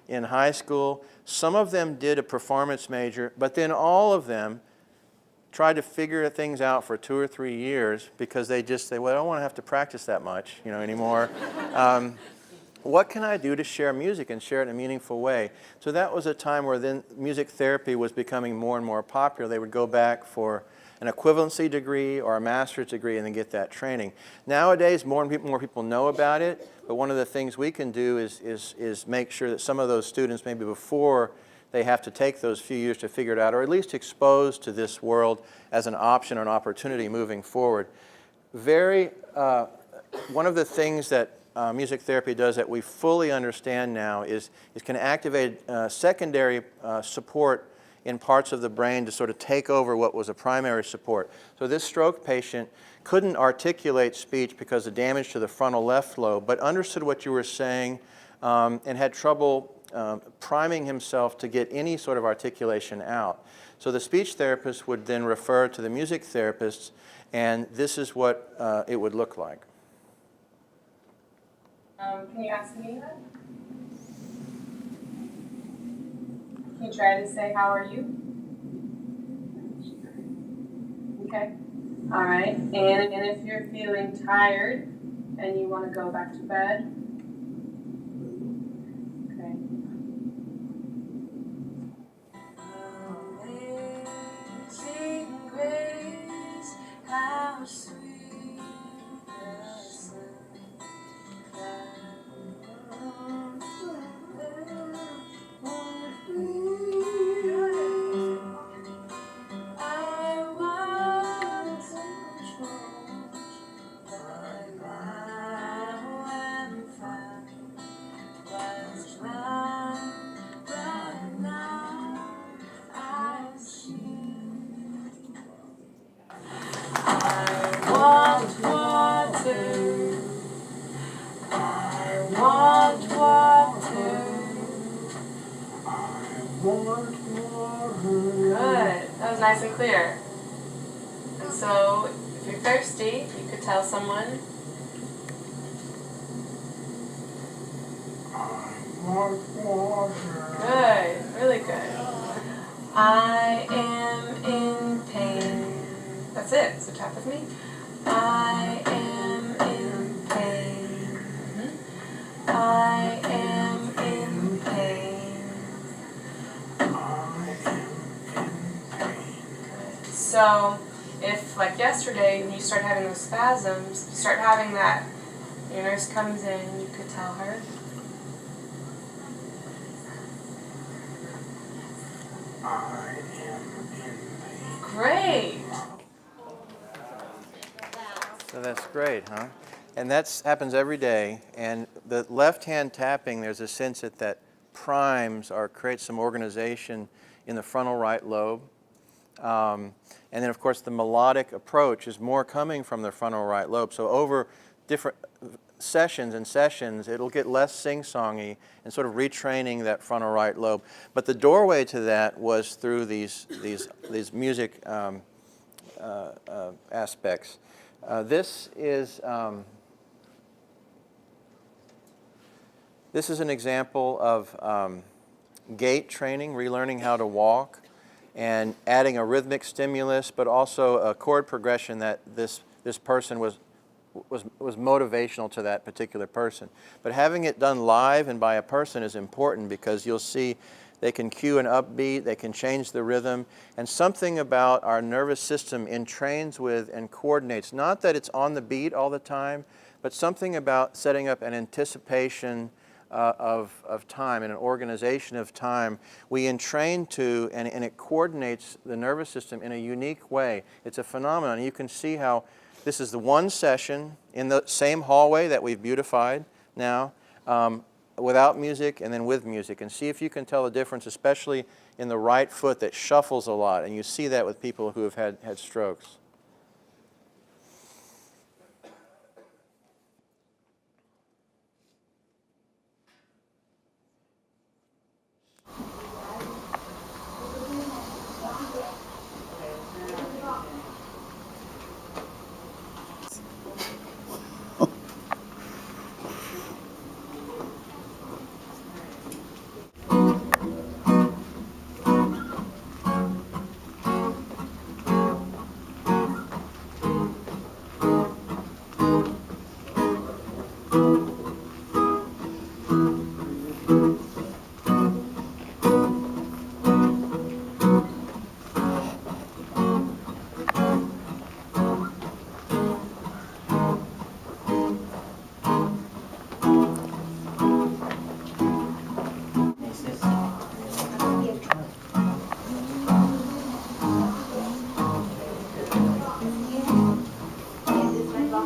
in high school. Some of them did a performance major, but then all of them tried to figure things out for 2 or 3 years because they just say, well, I don't want to have to practice that much, anymore. What can I do to share music and share it in a meaningful way? So that was a time where then music therapy was becoming more and more popular. They would go back for an equivalency degree or a master's degree and then get that training. Nowadays, more people know about it, but one of the things we can do is make sure that some of those students, maybe before they have to take those few years to figure it out, or at least exposed to this world as an option or an opportunity moving forward. One of the things that music therapy does that we fully understand now is can activate secondary support in parts of the brain to sort of take over what was a primary support. So this stroke patient couldn't articulate speech because of damage to the frontal left lobe, but understood what you were saying and had trouble priming himself to get any sort of articulation out. So the speech therapist would then refer to the music therapists, and this is what it would look like. Can you ask me that? Can you try to say, how are you? Okay. All right. And if you're feeling tired and you want to go back to bed, okay. Amazing grace, how sweet the I was in control, but now I'm fine. Was blind, but now I see. I want water. I want water. Good. That was nice and clear. And so, if you're thirsty, you could tell someone. Good. Really good. I am in pain. That's it. So tap with me. I am in pain. I am in pain. So, if like yesterday, when you start having those spasms, you start having that, your nurse comes in, you could tell her. I am in pain. Great. So that's great, huh? And that happens every day. And the left-hand tapping, there's a sense that primes or creates some organization in the frontal right lobe. And then, of course, the melodic approach is more coming from the frontal right lobe. So over different sessions and sessions, it'll get less sing-songy and sort of retraining that frontal right lobe. But the doorway to that was through these music aspects. This is an example of gait training, relearning how to walk, and adding a rhythmic stimulus, but also a chord progression that this person was motivational to that particular person. But having it done live and by a person is important because you'll see they can cue an upbeat, they can change the rhythm, and something about our nervous system entrains with and coordinates, not that it's on the beat all the time, but something about setting up an anticipation of time and an organization of time. We entrain to, and it coordinates the nervous system in a unique way. It's a phenomenon. You can see how this is the one session in the same hallway that we've beautified now, without music and then with music, and see if you can tell the difference, especially in the right foot that shuffles a lot, and you see that with people who have had strokes.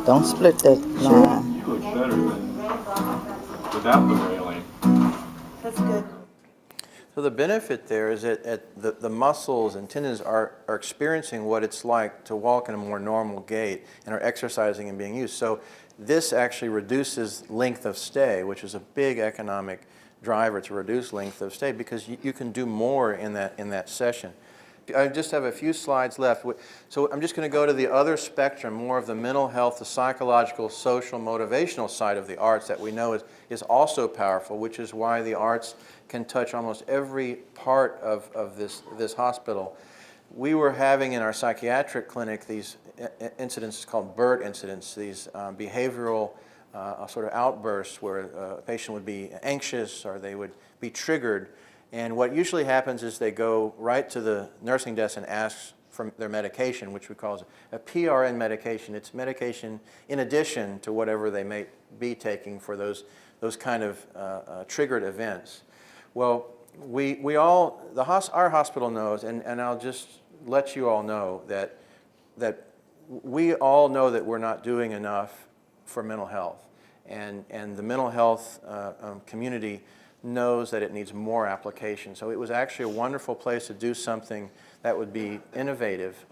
Don't split that line. You look better than without the railing. That's good. So the benefit there is that the muscles and tendons are experiencing what it's like to walk in a more normal gait and are exercising and being used. So this actually reduces length of stay, which is a big economic driver to reduce length of stay because you can do more in that session. I just have a few slides left. So I'm just going to go to the other spectrum, more of the mental health, the psychological, social, motivational side of the arts that we know is also powerful, which is why the arts can touch almost every part of this hospital. We were having in our psychiatric clinic these incidents called BERT incidents, these behavioral sort of outbursts where a patient would be anxious or they would be triggered. And what usually happens is they go right to the nursing desk and ask for their medication, which we call a PRN medication. It's medication in addition to whatever they may be taking for those kind of triggered events. Well, our hospital knows, and I'll just let you all know that we all know that we're not doing enough for mental health, and the mental health community knows that it needs more application. So it was actually a wonderful place to do something that would be innovative.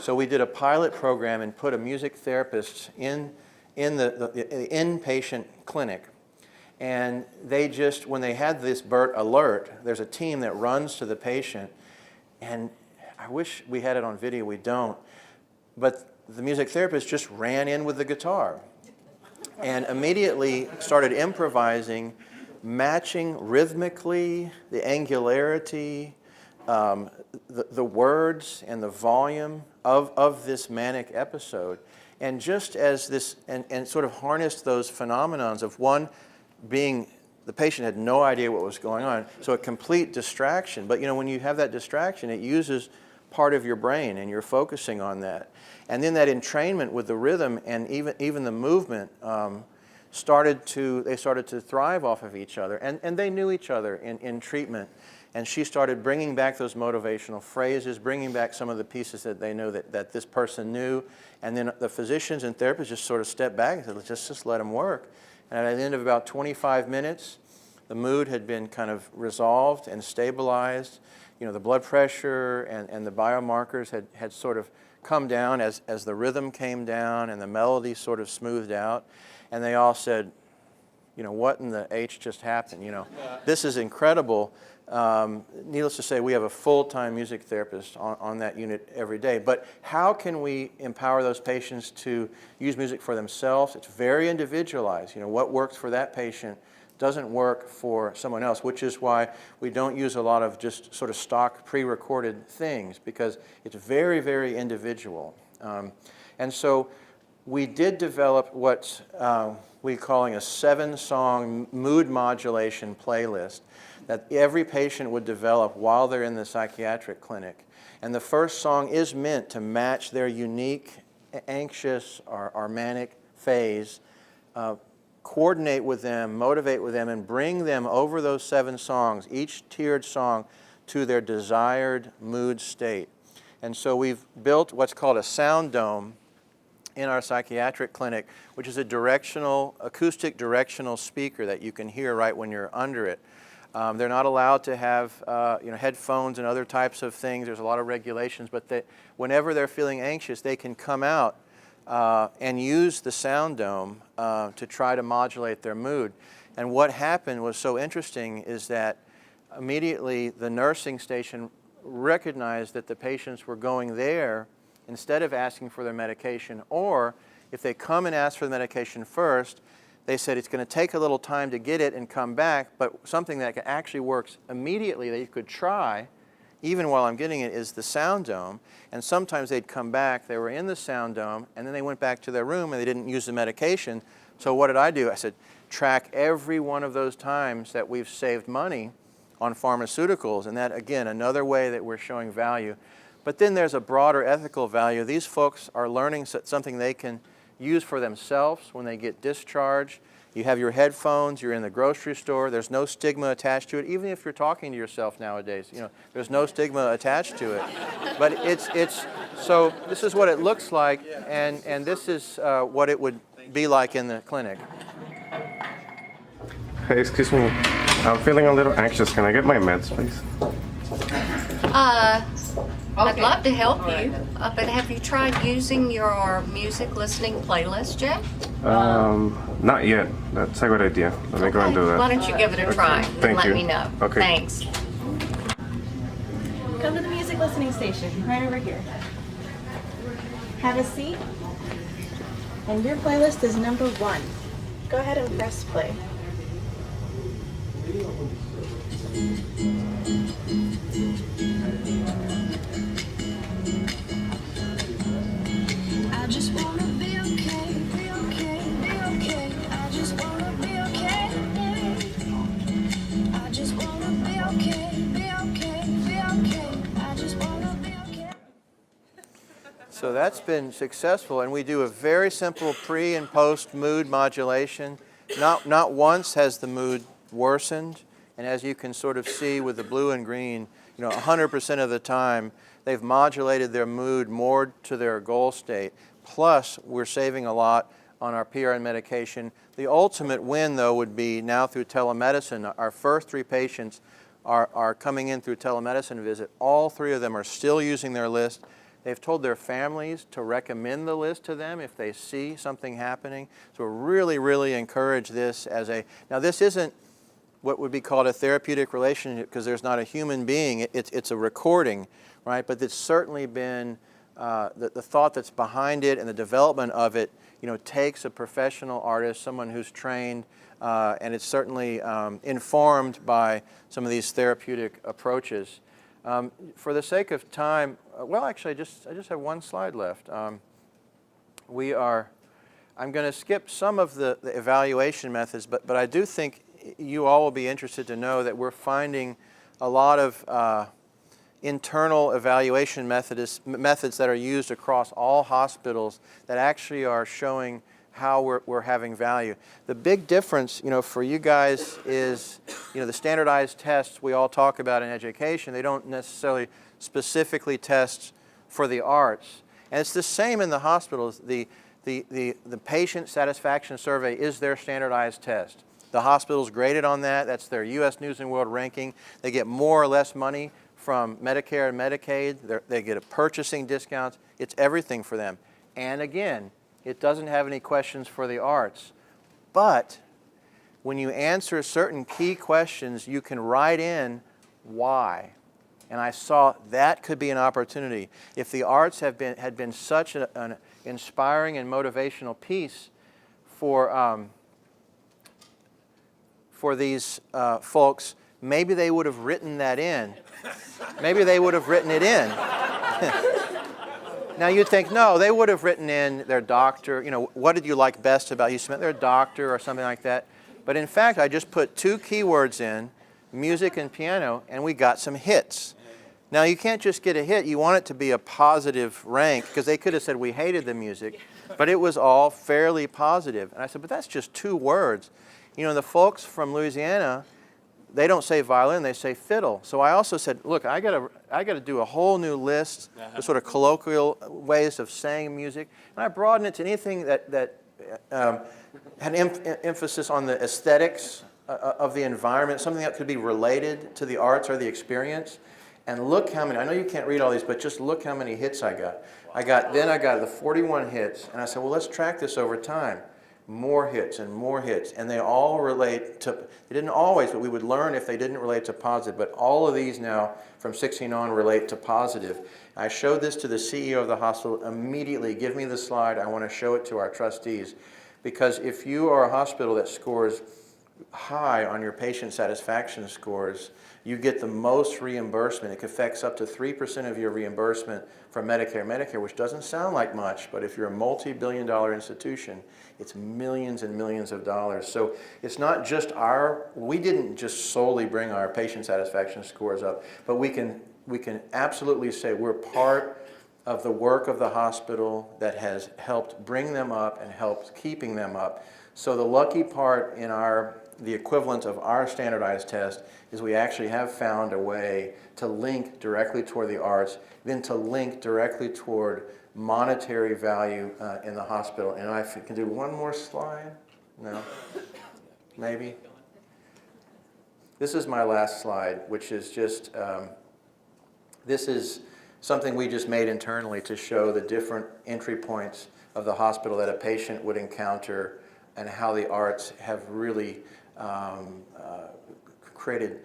So we did a pilot program and put a music therapist in the inpatient clinic. And they just, when they had this BERT alert, there's a team that runs to the patient. And I wish we had it on video, we don't. But the music therapist just ran in with the guitar and immediately started improvising, matching rhythmically the angularity, the words and the volume of this manic episode. And just as this, and sort of harnessed those phenomenons of one being, the patient had no idea what was going on, so a complete distraction. But when you have that distraction, it uses part of your brain and you're focusing on that. And then that entrainment with the rhythm and even the movement, they started to thrive off of each other, and they knew each other in treatment. And she started bringing back those motivational phrases, bringing back some of the pieces that they know that this person knew. And then the physicians and therapists just sort of stepped back and said, let's just let them work. And at the end of about 25 minutes, the mood had been kind of resolved and stabilized. The blood pressure and the biomarkers had sort of come down as the rhythm came down and the melody sort of smoothed out. And they all said, what in the H just happened? This is incredible. Needless to say, we have a full-time music therapist on that unit every day. But how can we empower those patients to use music for themselves? It's very individualized. What works for that patient doesn't work for someone else, which is why we don't use a lot of just sort of stock pre-recorded things, because it's very, very individual. And so we did develop what we're calling a 7-song mood modulation playlist that every patient would develop while they're in the psychiatric clinic. And the first song is meant to match their unique anxious or manic phase, coordinate with them, motivate with them, and bring them over those 7 songs, each tiered song, to their desired mood state. And so we've built what's called a sound dome in our psychiatric clinic, which is a acoustic directional speaker that you can hear right when you're under it. They're not allowed to have headphones and other types of things. There's a lot of regulations, but whenever they're feeling anxious, they can come out and use the sound dome to try to modulate their mood. And what happened was so interesting is that immediately the nursing station recognized that the patients were going there instead of asking for their medication, or if they come and ask for the medication first, they said it's going to take a little time to get it and come back, but something that actually works immediately that you could try, even while I'm getting it, is the sound dome. And sometimes they'd come back, they were in the sound dome, and then they went back to their room and they didn't use the medication. So what did I do? I said, track every one of those times that we've saved money on pharmaceuticals, and that, again, another way that we're showing value. But then there's a broader ethical value. These folks are learning something they can use for themselves when they get discharged. You have your headphones, you're in the grocery store, there's no stigma attached to it. Even if you're talking to yourself nowadays, there's no stigma attached to it. But so this is what it looks like, and this is what it would be like in the clinic. Hey, excuse me. I'm feeling a little anxious. Can I get my meds, please? I'd love to help you, but have you tried using your music listening playlist yet? Not yet. That's a good idea. Let me go and do that. Why don't you give it a try and Thank let you. me know. Okay. Thanks. Good Come to the music listening station, right over here. Have a seat. And your playlist is number 1. Go ahead and press play. I just wanna be okay, be okay, be okay. I just wanna be okay. I just wanna be okay, be okay, be okay. I just wanna be okay. So that's been successful, and we do a very simple pre and post mood modulation. Not once has the mood worsened, and as you can sort of see with the blue and green, 100% of the time they've modulated their mood more to their goal state. Plus, we're saving a lot on our PRN medication. The ultimate win, though, would be now through telemedicine. Our first 3 patients are coming in through telemedicine visit. All 3 of them are still using their list. They've told their families to recommend the list to them if they see something happening. So we're really, really encourage this as a, now this isn't what would be called a therapeutic relationship because there's not a human being, it's a recording, right? But it's certainly been, the thought that's behind it and the development of it, takes a professional artist, someone who's trained, and it's certainly informed by some of these therapeutic approaches. For the sake of time, well, actually, I just have one slide left. I'm going to skip some of the evaluation methods, but I do think you all will be interested to know that we're finding a lot of internal evaluation methods that are used across all hospitals that actually are showing how we're having value. The big difference, for you guys is, the standardized tests we all talk about in education, they don't necessarily specifically test for the arts. And it's the same in the hospitals. The patient satisfaction survey is their standardized test. The hospital's graded on that. That's their U.S. News and World ranking. They get more or less money from Medicare and Medicaid. They get a purchasing discounts. It's everything for them. And again, it doesn't have any questions for the arts. But when you answer certain key questions, you can write in why. And I saw that could be an opportunity. If the arts had been such an inspiring and motivational piece for these folks, maybe they would have written that in. Maybe they would have written it in. Now you'd think, no, they would have written in their doctor, what did you like best about Houston Met? Their doctor or something like that. But in fact, I just put 2 keywords in, music and piano, and we got some hits. Now you can't just get a hit, you want it to be a positive rank, because they could have said we hated the music, but it was all fairly positive. And I said, but that's just 2 words. The folks from Louisiana, they don't say violin, they say fiddle. So I also said, look, I gotta do a whole new list of sort of colloquial ways of saying music. And I broadened it to anything that had emphasis on the aesthetics of the environment, something that could be related to the arts or the experience. And look how many, I know you can't read all these, but just look how many hits I got. Then I got the 41 hits, and I said, well, let's track this over time. More hits, and they all relate to, they didn't always, but we would learn if they didn't relate to positive, but all of these now from 16 on relate to positive. I showed this to the CEO of the hospital immediately, give me the slide, I want to show it to our trustees, because if you are a hospital that scores high on your patient satisfaction scores, you get the most reimbursement. It affects up to 3% of your reimbursement from Medicare, which doesn't sound like much, but if you're a multi-billion-dollar institution, it's millions and millions of dollars. So it's not just we didn't just solely bring our patient satisfaction scores up, but we can absolutely say we're part of the work of the hospital that has helped bring them up and helped keeping them up. So the lucky part in the equivalent of our standardized test is we actually have found a way to link directly toward the arts, then to link directly toward monetary value in the hospital. And I can do one more slide? No? Maybe? This is my last slide, which is just, this is something we just made internally to show the different entry points of the hospital that a patient would encounter and how the arts have really created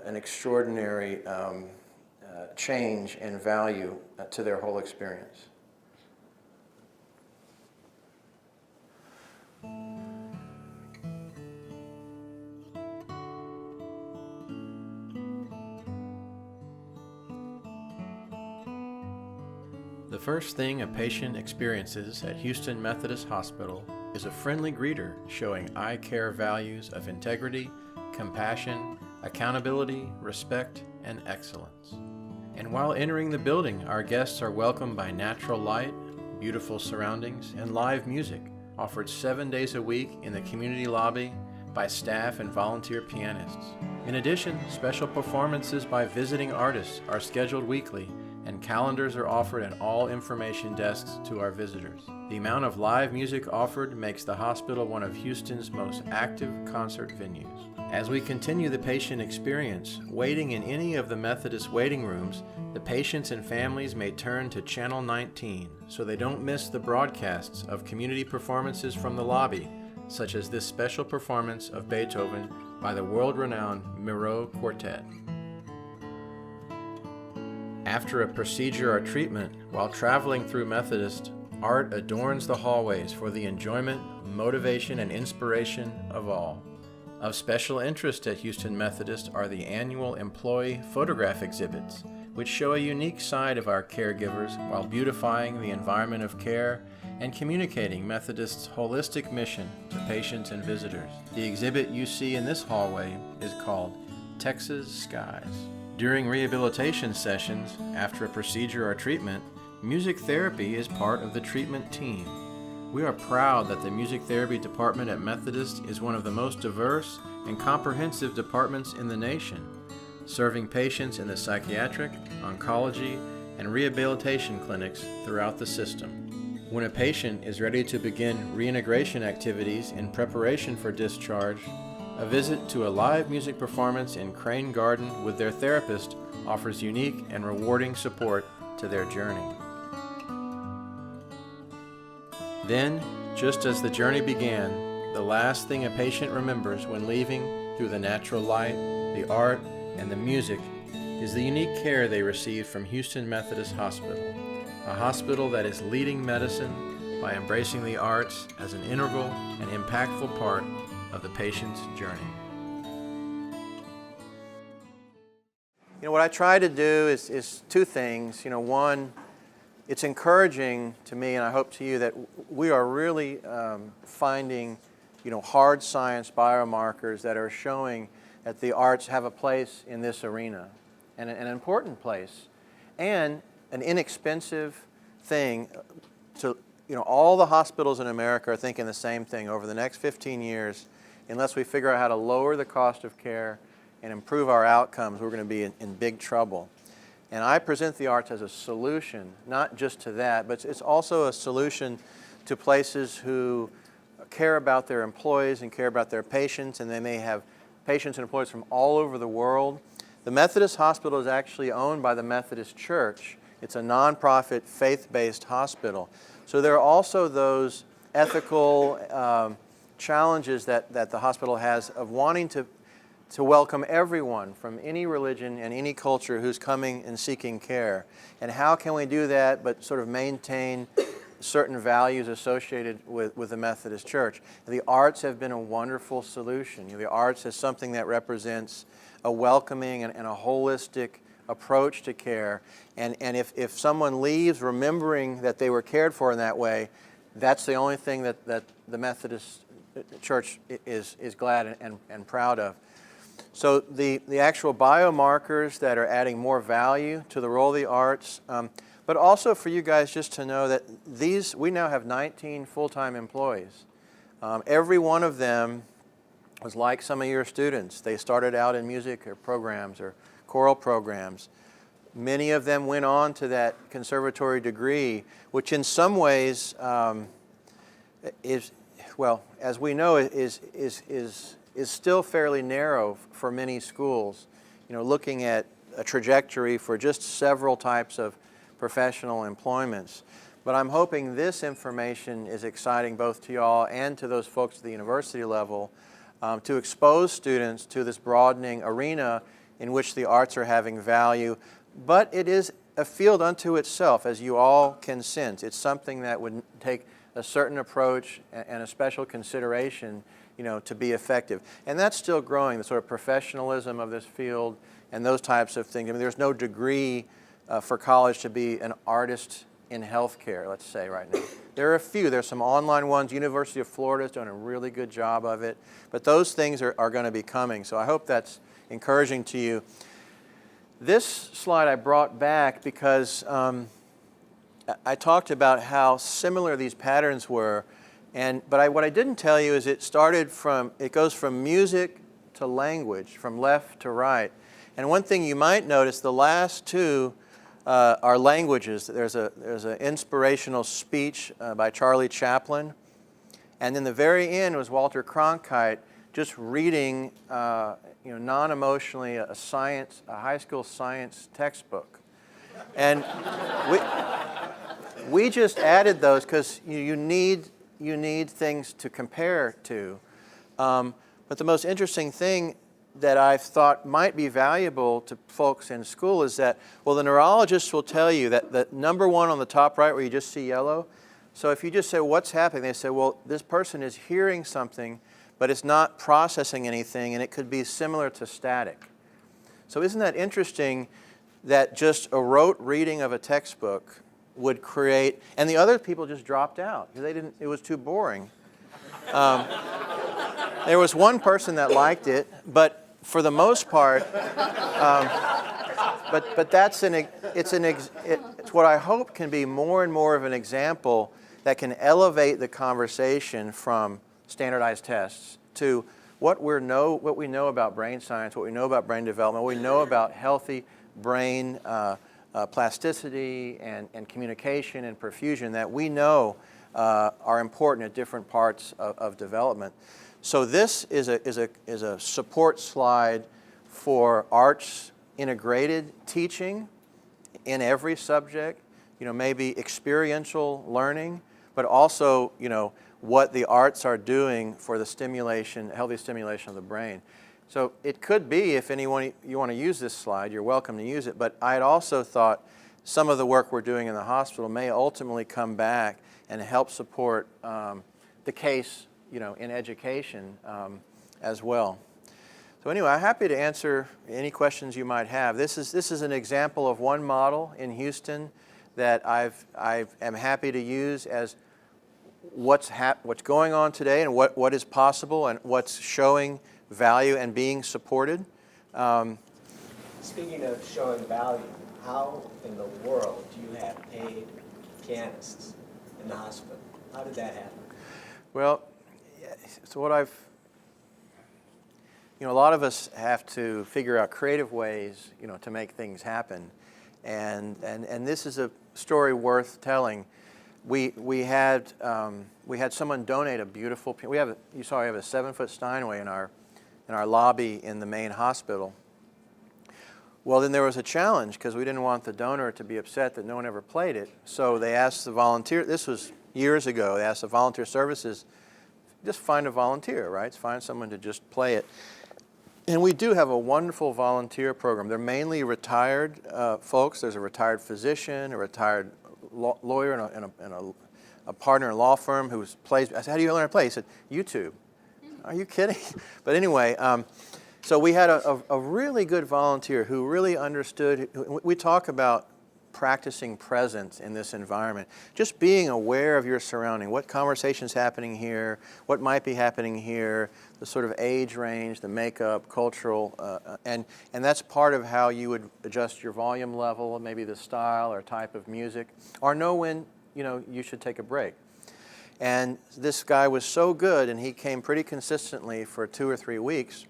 an extraordinary change and value to their whole experience. The first thing a patient experiences at Houston Methodist Hospital is a friendly greeter showing eye care values of integrity, compassion, accountability, respect, and excellence. And while entering the building, our guests are welcomed by natural light, beautiful surroundings, and live music, offered 7 days a week in the community lobby by staff and volunteer pianists. In addition, special performances by visiting artists are scheduled weekly, and calendars are offered at all information desks to our visitors. The amount of live music offered makes the hospital one of Houston's most active concert venues. As we continue the patient experience, waiting in any of the Methodist waiting rooms, the patients and families may turn to Channel 19 so they don't miss the broadcasts of community performances from the lobby, such as this special performance of Beethoven by the world-renowned Miro Quartet. After a procedure or treatment, while traveling through Methodist, art adorns the hallways for the enjoyment, motivation, and inspiration of all. Of special interest at Houston Methodist are the annual employee photograph exhibits, which show a unique side of our caregivers while beautifying the environment of care and communicating Methodist's holistic mission to patients and visitors. The exhibit you see in this hallway is called Texas Skies. During rehabilitation sessions, after a procedure or treatment, music therapy is part of the treatment team. We are proud that the music therapy department at Methodist is one of the most diverse and comprehensive departments in the nation, serving patients in the psychiatric, oncology, and rehabilitation clinics throughout the system. When a patient is ready to begin reintegration activities in preparation for discharge, a visit to a live music performance in Crane Garden with their therapist offers unique and rewarding support to their journey. Then, just as the journey began, the last thing a patient remembers when leaving through the natural light, the art, and the music is the unique care they received from Houston Methodist Hospital, a hospital that is leading medicine by embracing the arts as an integral and impactful part of the patient's journey. What I try to do is two things. One, it's encouraging to me, and I hope to you, that we are really finding, hard science biomarkers that are showing that the arts have a place in this arena, and an important place, and an inexpensive thing to, all the hospitals in America are thinking the same thing. Over the next 15 years, unless we figure out how to lower the cost of care and improve our outcomes, we're going to be in big trouble. And I present the arts as a solution, not just to that, but it's also a solution to places who care about their employees and care about their patients, and they may have patients and employees from all over the world. The Methodist Hospital is actually owned by the Methodist Church. It's a nonprofit, faith-based hospital. So there are also those ethical challenges that the hospital has of wanting to welcome everyone from any religion and any culture who's coming and seeking care. And how can we do that but sort of maintain certain values associated with the Methodist Church? The arts have been a wonderful solution. The arts is something that represents a welcoming and a holistic approach to care. And if someone leaves remembering that they were cared for in that way, that's the only thing that the Methodist Church is glad and proud of. So the actual biomarkers that are adding more value to the role of the arts, but also for you guys just to know that we now have 19 full-time employees. Every one of them was like some of your students. They started out in music or programs or choral programs. Many of them went on to that conservatory degree, which in some ways is, well, as we know, is still fairly narrow for many schools. Looking at a trajectory for just several types of professional employments. But I'm hoping this information is exciting both to y'all and to those folks at the university level to expose students to this broadening arena in which the arts are having value, but it is a field unto itself, as you all can sense. It's something that would take a certain approach and a special consideration, to be effective. And that's still growing, the sort of professionalism of this field and those types of things. I mean, there's no degree for college to be an artist in healthcare, let's say, right now. There are a few. There's some online ones. University of Florida is doing a really good job of it. But those things are going to be coming. So I hope that's encouraging to you. This slide I brought back because I talked about how similar these patterns were. But what I didn't tell you is it goes from music to language, from left to right. And one thing you might notice, the last two are languages. There's an inspirational speech by Charlie Chaplin. And then the very end was Walter Cronkite just reading, non-emotionally a high school science textbook. And we just added those because you need things to compare to. But the most interesting thing that I've thought might be valuable to folks in school is that, the neurologists will tell you that the number one on the top right where you just see yellow, so if you just say, what's happening? They say, this person is hearing something, but it's not processing anything, and it could be similar to static. So isn't that interesting that just a rote reading of a textbook would create, and the other people just dropped out because it was too boring. There was one person that liked it, but for the most part, but it's what I hope can be more and more of an example that can elevate the conversation from standardized tests to what we know about brain science, what we know about brain development, what we know about healthy brain plasticity and communication and perfusion that we know are important at different parts of development. So this is a support slide for arts integrated teaching in every subject, maybe experiential learning, but also, what the arts are doing for the healthy stimulation of the brain. So it could be, if anyone you want to use this slide, you're welcome to use it, but I had also thought some of the work we're doing in the hospital may ultimately come back and help support the case, in education as well. So anyway, I'm happy to answer any questions you might have. This is an example of one model in Houston that I am happy to use as what's going on today and what is possible and what's showing value and being supported. Speaking of showing value, how in the world do you have paid pianists in the hospital? How did that happen? Well, so a lot of us have to figure out creative ways, to make things happen, and this is a story worth telling. We had someone donate a beautiful. We have a 7-foot Steinway in our lobby in the main hospital. Well, then there was a challenge because we didn't want the donor to be upset that no one ever played it. So they asked the volunteer. This was years ago. They asked the volunteer services, just find a volunteer, right? Find someone to just play it. And we do have a wonderful volunteer program. They're mainly retired folks. There's a retired physician, a retired lawyer, and a partner in a law firm who plays. I said, how do you learn to play? He said, YouTube. Are you kidding? But anyway, so we had a really good volunteer who really understood. We talk about practicing presence in this environment. Just being aware of your surrounding, what conversation's happening here, what might be happening here, the sort of age range, the makeup, cultural, and that's part of how you would adjust your volume level, maybe the style or type of music, or know when you should take a break. And this guy was so good, and he came pretty consistently for 2 or 3 weeks,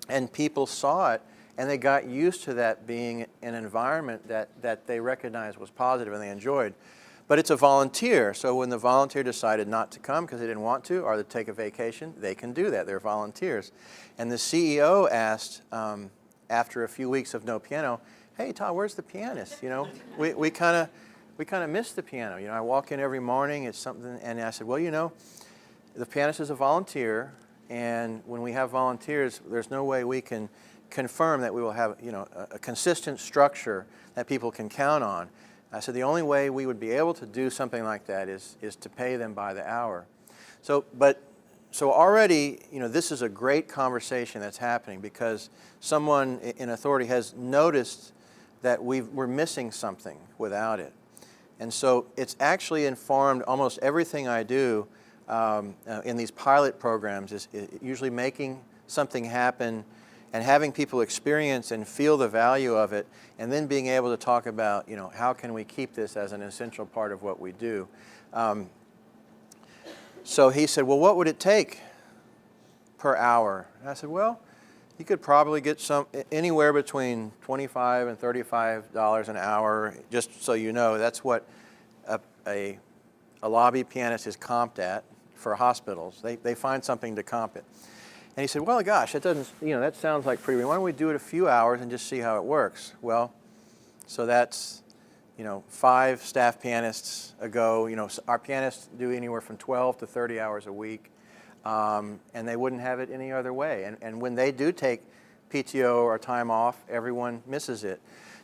and people saw it, and they got used to that being an environment that they recognized was positive and they enjoyed. But it's a volunteer, so when the volunteer decided not to come because they didn't want to or to take a vacation, they can do that. They're volunteers. And the CEO asked, after a few weeks of no piano, hey, Todd, where's the pianist? We kind of miss the piano. I walk in every morning, it's something, and I said, well, the pianist is a volunteer, and when we have volunteers, there's no way we can confirm that we will have, a consistent structure that people can count on. I said the only way we would be able to do something like that is to pay them by the hour. So already, this is a great conversation that's happening because someone in authority has noticed that we're missing something without it. And so it's actually informed almost everything I do in these pilot programs is usually making something happen and having people experience and feel the value of it, and then being able to talk about, how can we keep this as an essential part of what we do. So he said, well, what would it take per hour? And I said, well, you could probably get anywhere between $25 and $35 an hour, just so you know. That's what a lobby pianist is comped at for hospitals. They find something to comp it. And he said, well, gosh, that doesn't, that sounds like pretty, why don't we do it a few hours and just see how it works? Well, so that's, 5 staff pianists ago. Our pianists do anywhere from 12 to 30 hours a week, and they wouldn't have it any other way. And when they do take PTO or time off, everyone misses it.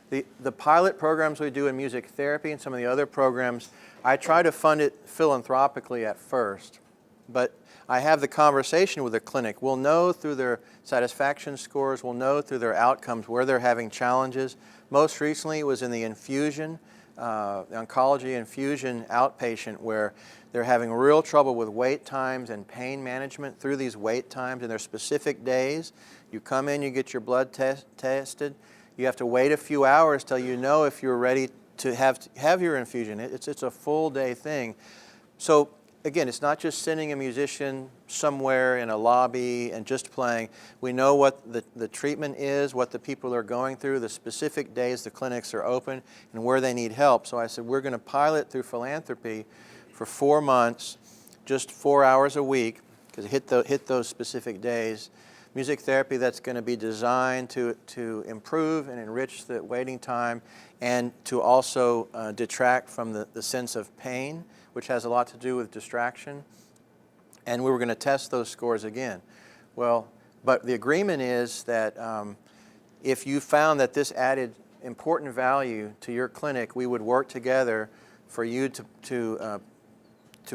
The pilot programs we do in music therapy and some of the other programs, I try to fund it philanthropically at first, but I have the conversation with the clinic. We'll know through their satisfaction scores, we'll know through their outcomes where they're having challenges. Most recently it was in the infusion, the oncology infusion outpatient, where they're having real trouble with wait times and pain management through these wait times, and there's specific days. You come in, you get your blood tested. You have to wait a few hours till you know if you're ready to have your infusion. It's a full day thing. So again, it's not just sending a musician somewhere in a lobby and just playing. We know what the treatment is, what the people are going through, the specific days the clinics are open, and where they need help. So I said, we're going to pilot through philanthropy for 4 months, just 4 hours a week, because hit those specific days. Music therapy that's going to be designed to improve and enrich the waiting time, and to also detract from the sense of pain, which has a lot to do with distraction. And we were going to test those scores again. Well, but the agreement is that if you found that this added important value to your clinic, we would work together for you to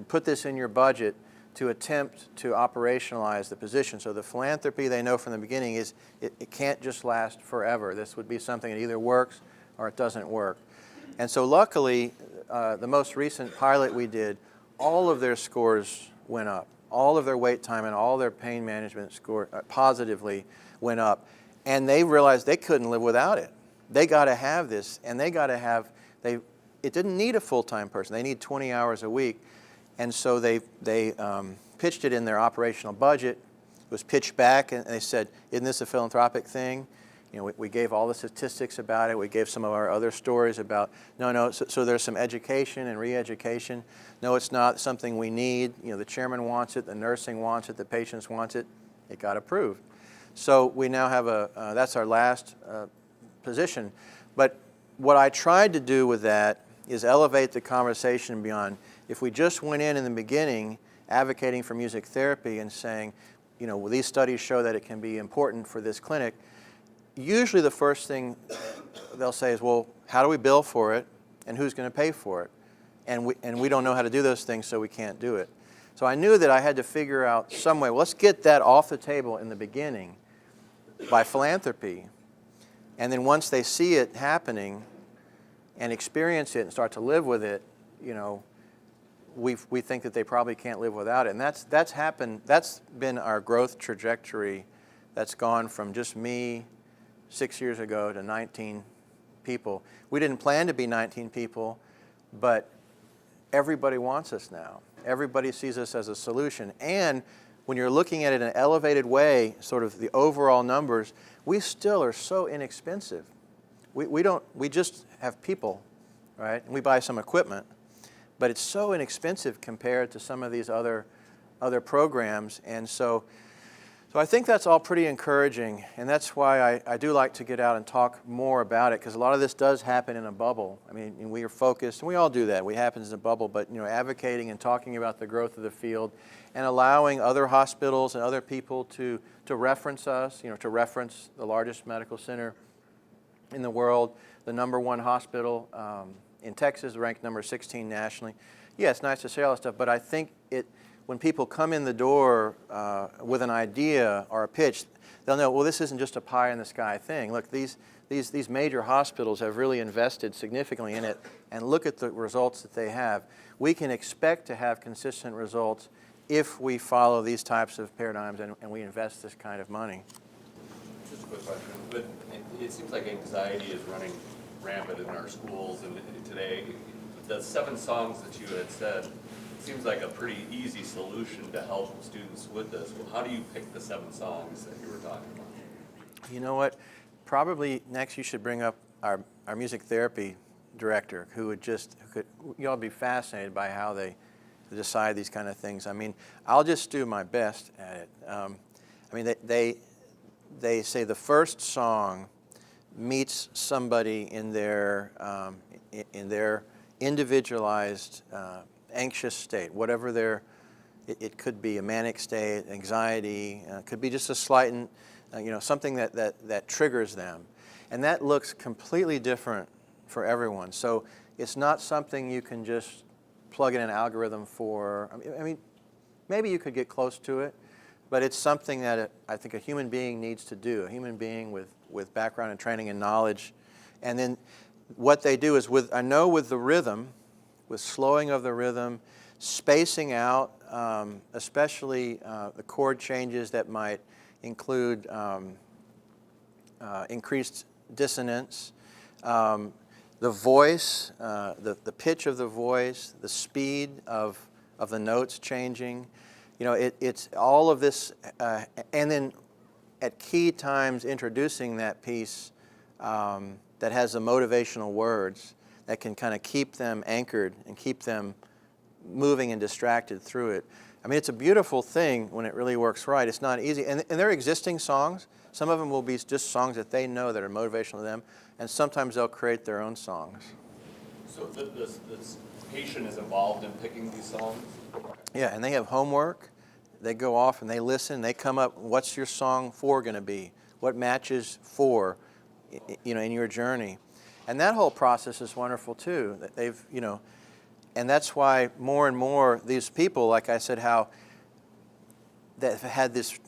put this in your budget to attempt to operationalize the position. So the philanthropy, they know from the beginning, is it can't just last forever. This would be something that either works or it doesn't work. And so luckily, the most recent pilot we did, all of their scores went up. All of their wait time and all their pain management score positively went up. And they realized they couldn't live without it. They got to have this, and they got to have, it didn't need a full-time person. They need 20 hours a week. And so they pitched it in their operational budget. It was pitched back, and they said, isn't this a philanthropic thing? We gave all the statistics about it. We gave some of our other stories about, no. So there's some education and re-education. No, it's not something we need. The chairman wants it, the nursing wants it, the patients wants it. It got approved. So we now have that's our last position. But what I tried to do with that is elevate the conversation beyond, if we just went in the beginning advocating for music therapy and saying, well, these studies show that it can be important for this clinic, usually the first thing they'll say is, well, how do we bill for it, and who's going to pay for it? And we don't know how to do those things, so we can't do it. So I knew that I had to figure out some way. Well, let's get that off the table in the beginning by philanthropy. And then once they see it happening and experience it and start to live with it, we think that they probably can't live without it. And that's happened. That's been our growth trajectory. That's gone from just me 6 years ago to 19 people. We didn't plan to be 19 people, but everybody wants us now. Everybody sees us as a solution. And when you're looking at it in an elevated way, sort of the overall numbers, we still are so inexpensive. We just have people, right? And we buy some equipment, but it's so inexpensive compared to some of these other programs. And so So I think that's all pretty encouraging, and that's why I do like to get out and talk more about it, because a lot of this does happen in a bubble. I mean, and we are focused, and we all do that. We happens in a bubble, but advocating and talking about the growth of the field, and allowing other hospitals and other people to reference us, to reference the largest medical center in the world, the #1 hospital in Texas, ranked number 16 nationally. Yeah, it's nice to say all that stuff, but I think when people come in the door with an idea or a pitch, they'll know, well, this isn't just a pie-in-the-sky thing. Look, these major hospitals have really invested significantly in it, and look at the results that they have. We can expect to have consistent results if we follow these types of paradigms and we invest this kind of money. Just a quick question, but it seems like anxiety is running rampant in our schools and today. The 7 songs that you had said, seems like a pretty easy solution to help students with this. Well, how do you pick the 7 songs that you were talking about? You know what? Probably next you should bring up our music therapy director, who could y'all be fascinated by how they decide these kind of things. I mean, I'll just do my best at it. I mean, they say the first song meets somebody in their individualized anxious state, whatever it could be a manic state, anxiety, could be just a slight, something that triggers them. And that looks completely different for everyone. So it's not something you can just plug in an algorithm for. I mean, maybe you could get close to it, but it's something that I think a human being needs to do, a human being with background and training and knowledge. And then what they do is with the rhythm, with slowing of the rhythm, spacing out, especially the chord changes that might include increased dissonance, the voice, the pitch of the voice, the speed of the notes changing. It's all of this, and then at key times introducing that piece that has the motivational words that can kind of keep them anchored and keep them moving and distracted through it. I mean, it's a beautiful thing when it really works right. It's not easy. And they're existing songs. Some of them will be just songs that they know that are motivational to them, and sometimes they'll create their own songs. So this patient is involved in picking these songs? Yeah, and they have homework. They go off and they listen. They come up, what's your song 4 going to be? What matches 4, in your journey? And that whole process is wonderful too. That they've, and that's why more and more these people, like I said, how that have had this,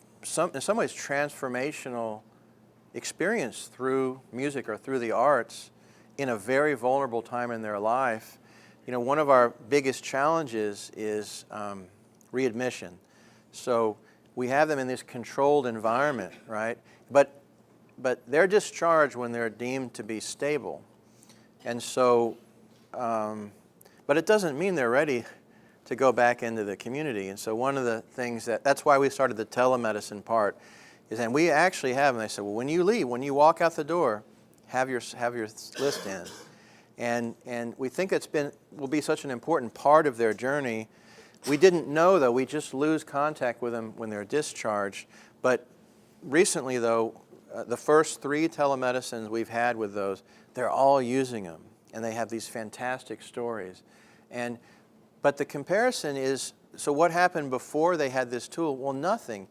in some ways, transformational experience through music or through the arts in a very vulnerable time in their life. One of our biggest challenges is readmission. So we have them in this controlled environment, right? But they're discharged when they're deemed to be stable. And so, but it doesn't mean they're ready to go back into the community. And so one of the things that's why we started the telemedicine part, is, and we actually have, and they said, well, when you leave, when you walk out the door, have your list in. And we think will be such an important part of their journey. We didn't know, though, we just lose contact with them when they're discharged. But recently, though, the first 3 telemedicines we've had with those, they're all using them, and they have these fantastic stories. But the comparison is, so what happened before they had this tool? Well, nothing.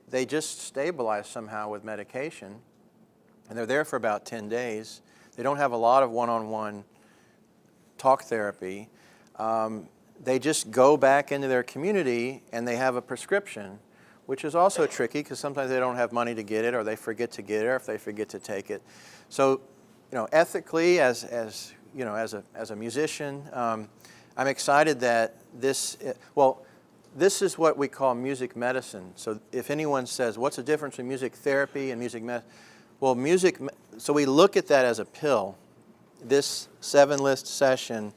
They just stabilized somehow with medication, and they're there for about 10 days. They don't have a lot of one-on-one talk therapy. They just go back into their community, and they have a prescription, which is also tricky because sometimes they don't have money to get it, or they forget to get it, or if they forget to take it. So, ethically, as a musician, I'm excited that this is what we call music medicine. So if anyone says, what's the difference between music therapy and music medicine? Well, so we look at that as a pill. This 7-list session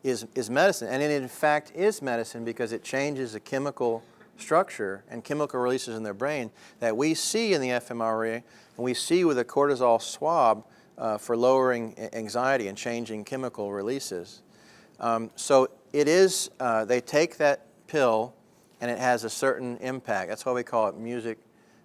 is medicine, and it in fact is medicine because it changes the chemical structure and chemical releases in their brain that we see in the fMRI and we see with a cortisol swab for lowering anxiety and changing chemical releases. So it is, they take that pill and it has a certain impact. That's why we call it music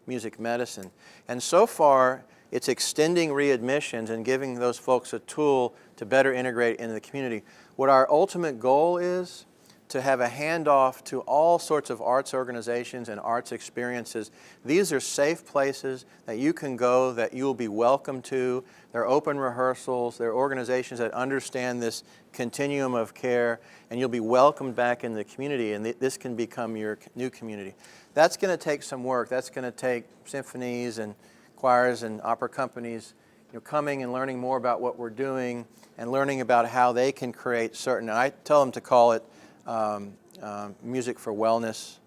music medicine. And so far, it's extending readmissions and giving those folks a tool to better integrate into the community. What our ultimate goal is to have a handoff to all sorts of arts organizations and arts experiences. These are safe places that you can go, that you will be welcome to. They're open rehearsals. They're organizations that understand this continuum of care, and you'll be welcomed back in the community, and this can become your new community. That's going to take some work. That's going to take symphonies and choirs and opera companies, coming and learning more about what we're doing and learning about how they can create certain, I tell them to call it music for wellness,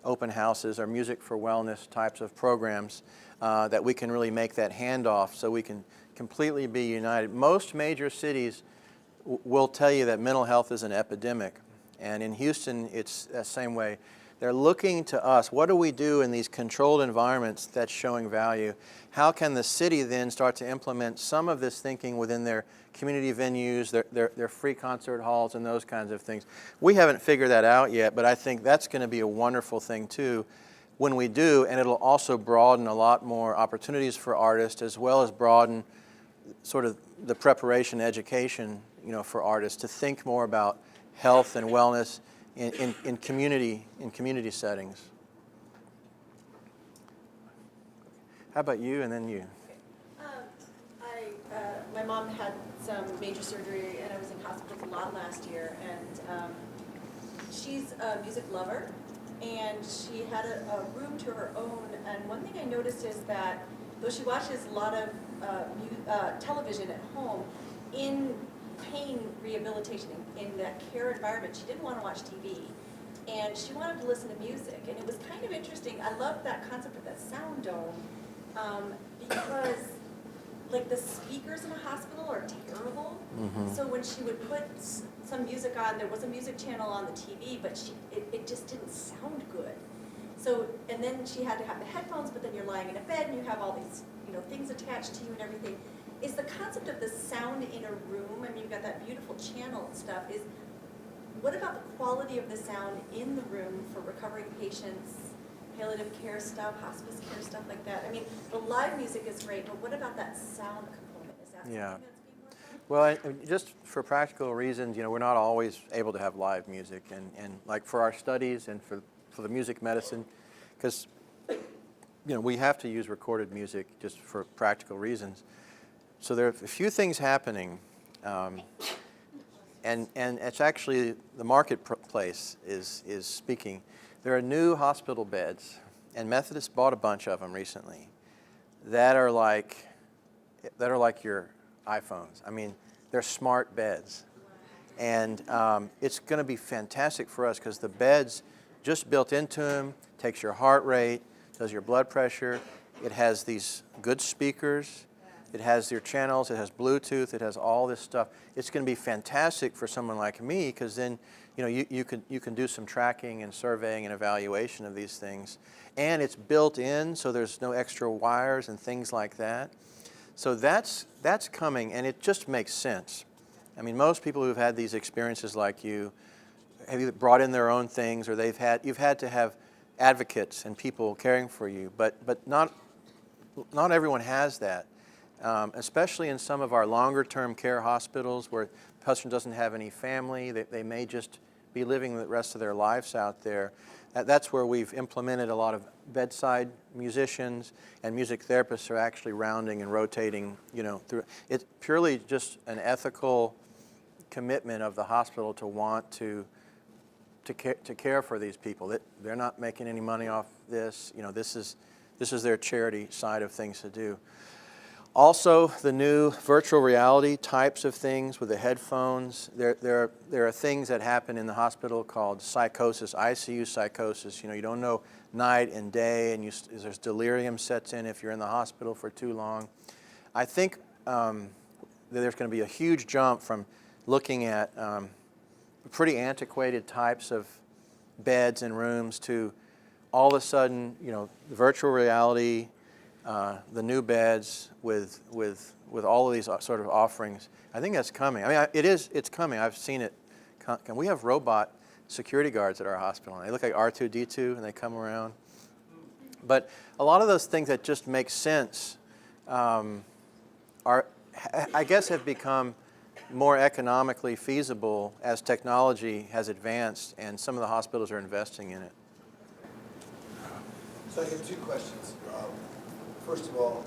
open houses, or music for wellness types of programs that we can really make that handoff so we can completely be united. Most major cities will tell you that mental health is an epidemic, and in Houston it's the same way. They're looking to us. What do we do in these controlled environments that's showing value? How can the city then start to implement some of this thinking within their community venues, their free concert halls, and those kinds of things? We haven't figured that out yet, but I think that's going to be a wonderful thing too when we do, and it'll also broaden a lot more opportunities for artists, as well as broaden sort of the preparation education, for artists to think more about health and wellness in community settings. How about you, and then you? My mom had some major surgery, and I was in hospitals a lot last year. And she's a music lover, and she had a room to her own. And one thing I noticed is that though she watches a lot of television at home, in pain rehabilitation, in that care environment, she didn't want to watch TV, and she wanted to listen to music. And it was kind of interesting. I love that concept of that sound dome, because like the speakers in a hospital are terrible. Mm-hmm. So when she would put some music on, there was a music channel on the TV, but it just didn't sound good. So, and then she had to have the headphones, but then you're lying in a bed and you have all these things attached to you and everything. Is the concept of the sound in a room, I mean, you've got that beautiful channel and stuff, what about the quality of the sound in the room for recovering patients, palliative care stuff, hospice care stuff like that? I mean, the live music is great, but what about that sound component? Is that something that's being worked on? Well, just for practical reasons, we're not always able to have live music, and like for our studies and for the music medicine, because we have to use recorded music just for practical reasons. So there are a few things happening, and it's actually the marketplace is speaking. There are new hospital beds, and Methodist bought a bunch of them recently, that are like your iPhones. I mean, they're smart beds, and it's going to be fantastic for us because the beds just built into them takes your heart rate, does your blood pressure. It has these good speakers. It has your channels, it has Bluetooth, it has all this stuff. It's going to be fantastic for someone like me because then you can do some tracking and surveying and evaluation of these things. And it's built in, so there's no extra wires and things like that. So that's coming, and it just makes sense. I mean, most people who've had these experiences like you have either brought in their own things, or you've had to have advocates and people caring for you, but not everyone has that. Especially in some of our longer-term care hospitals where the patient doesn't have any family, they may just be living the rest of their lives out there. That's where we've implemented a lot of bedside musicians, and music therapists are actually rounding and rotating, through. It's purely just an ethical commitment of the hospital to want to care for these people. They're not making any money off this. This is their charity side of things to do. Also, the new virtual reality types of things with the headphones. There are things that happen in the hospital called psychosis, ICU psychosis. You don't know night and day, and there's delirium sets in if you're in the hospital for too long. I think that there's going to be a huge jump from looking at pretty antiquated types of beds and rooms to all of a sudden, virtual reality, the new beds with all of these sort of offerings. I think that's coming. I mean, it's coming. I've seen it. We have robot security guards at our hospital. They look like R2-D2, and they come around. But a lot of those things that just make sense are, I guess, have become more economically feasible as technology has advanced, and some of the hospitals are investing in it. So I have two questions. First of all,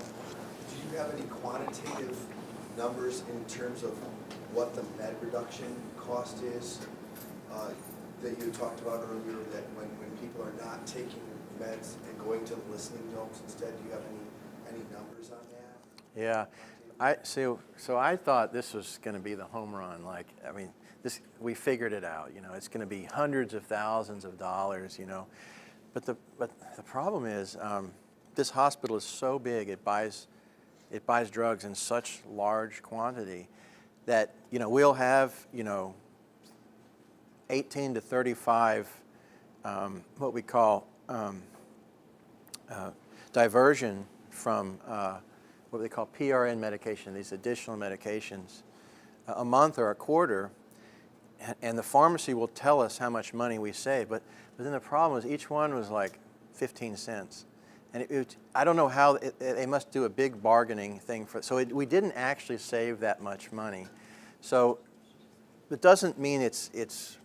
do you have any quantitative numbers in terms of what the med reduction cost is that you talked about earlier, that when people are not taking meds and going to listening notes instead, do you have any numbers on that? Yeah. So I thought this was going to be the home run. Like, I mean, we figured it out. You know, it's going to be hundreds of thousands of dollars. You know, but the problem is this hospital is so big. It buys drugs in such large quantity that, you know, we'll have, you know, 18 to 35 what we call diversion from what they call PRN medication, these additional medications, a month or a quarter, and the pharmacy will tell us how much money we save. But then the problem is each one was like 15 cents. And I don't know how, they must do a big bargaining thing we didn't actually save that much money. So it doesn't mean it's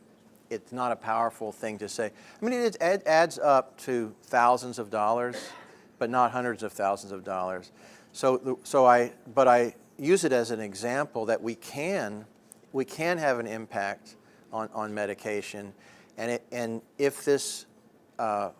not a powerful thing to say. I mean, it adds up to thousands of dollars, but not hundreds of thousands of dollars. But I use it as an example that we can have an impact on medication, and if this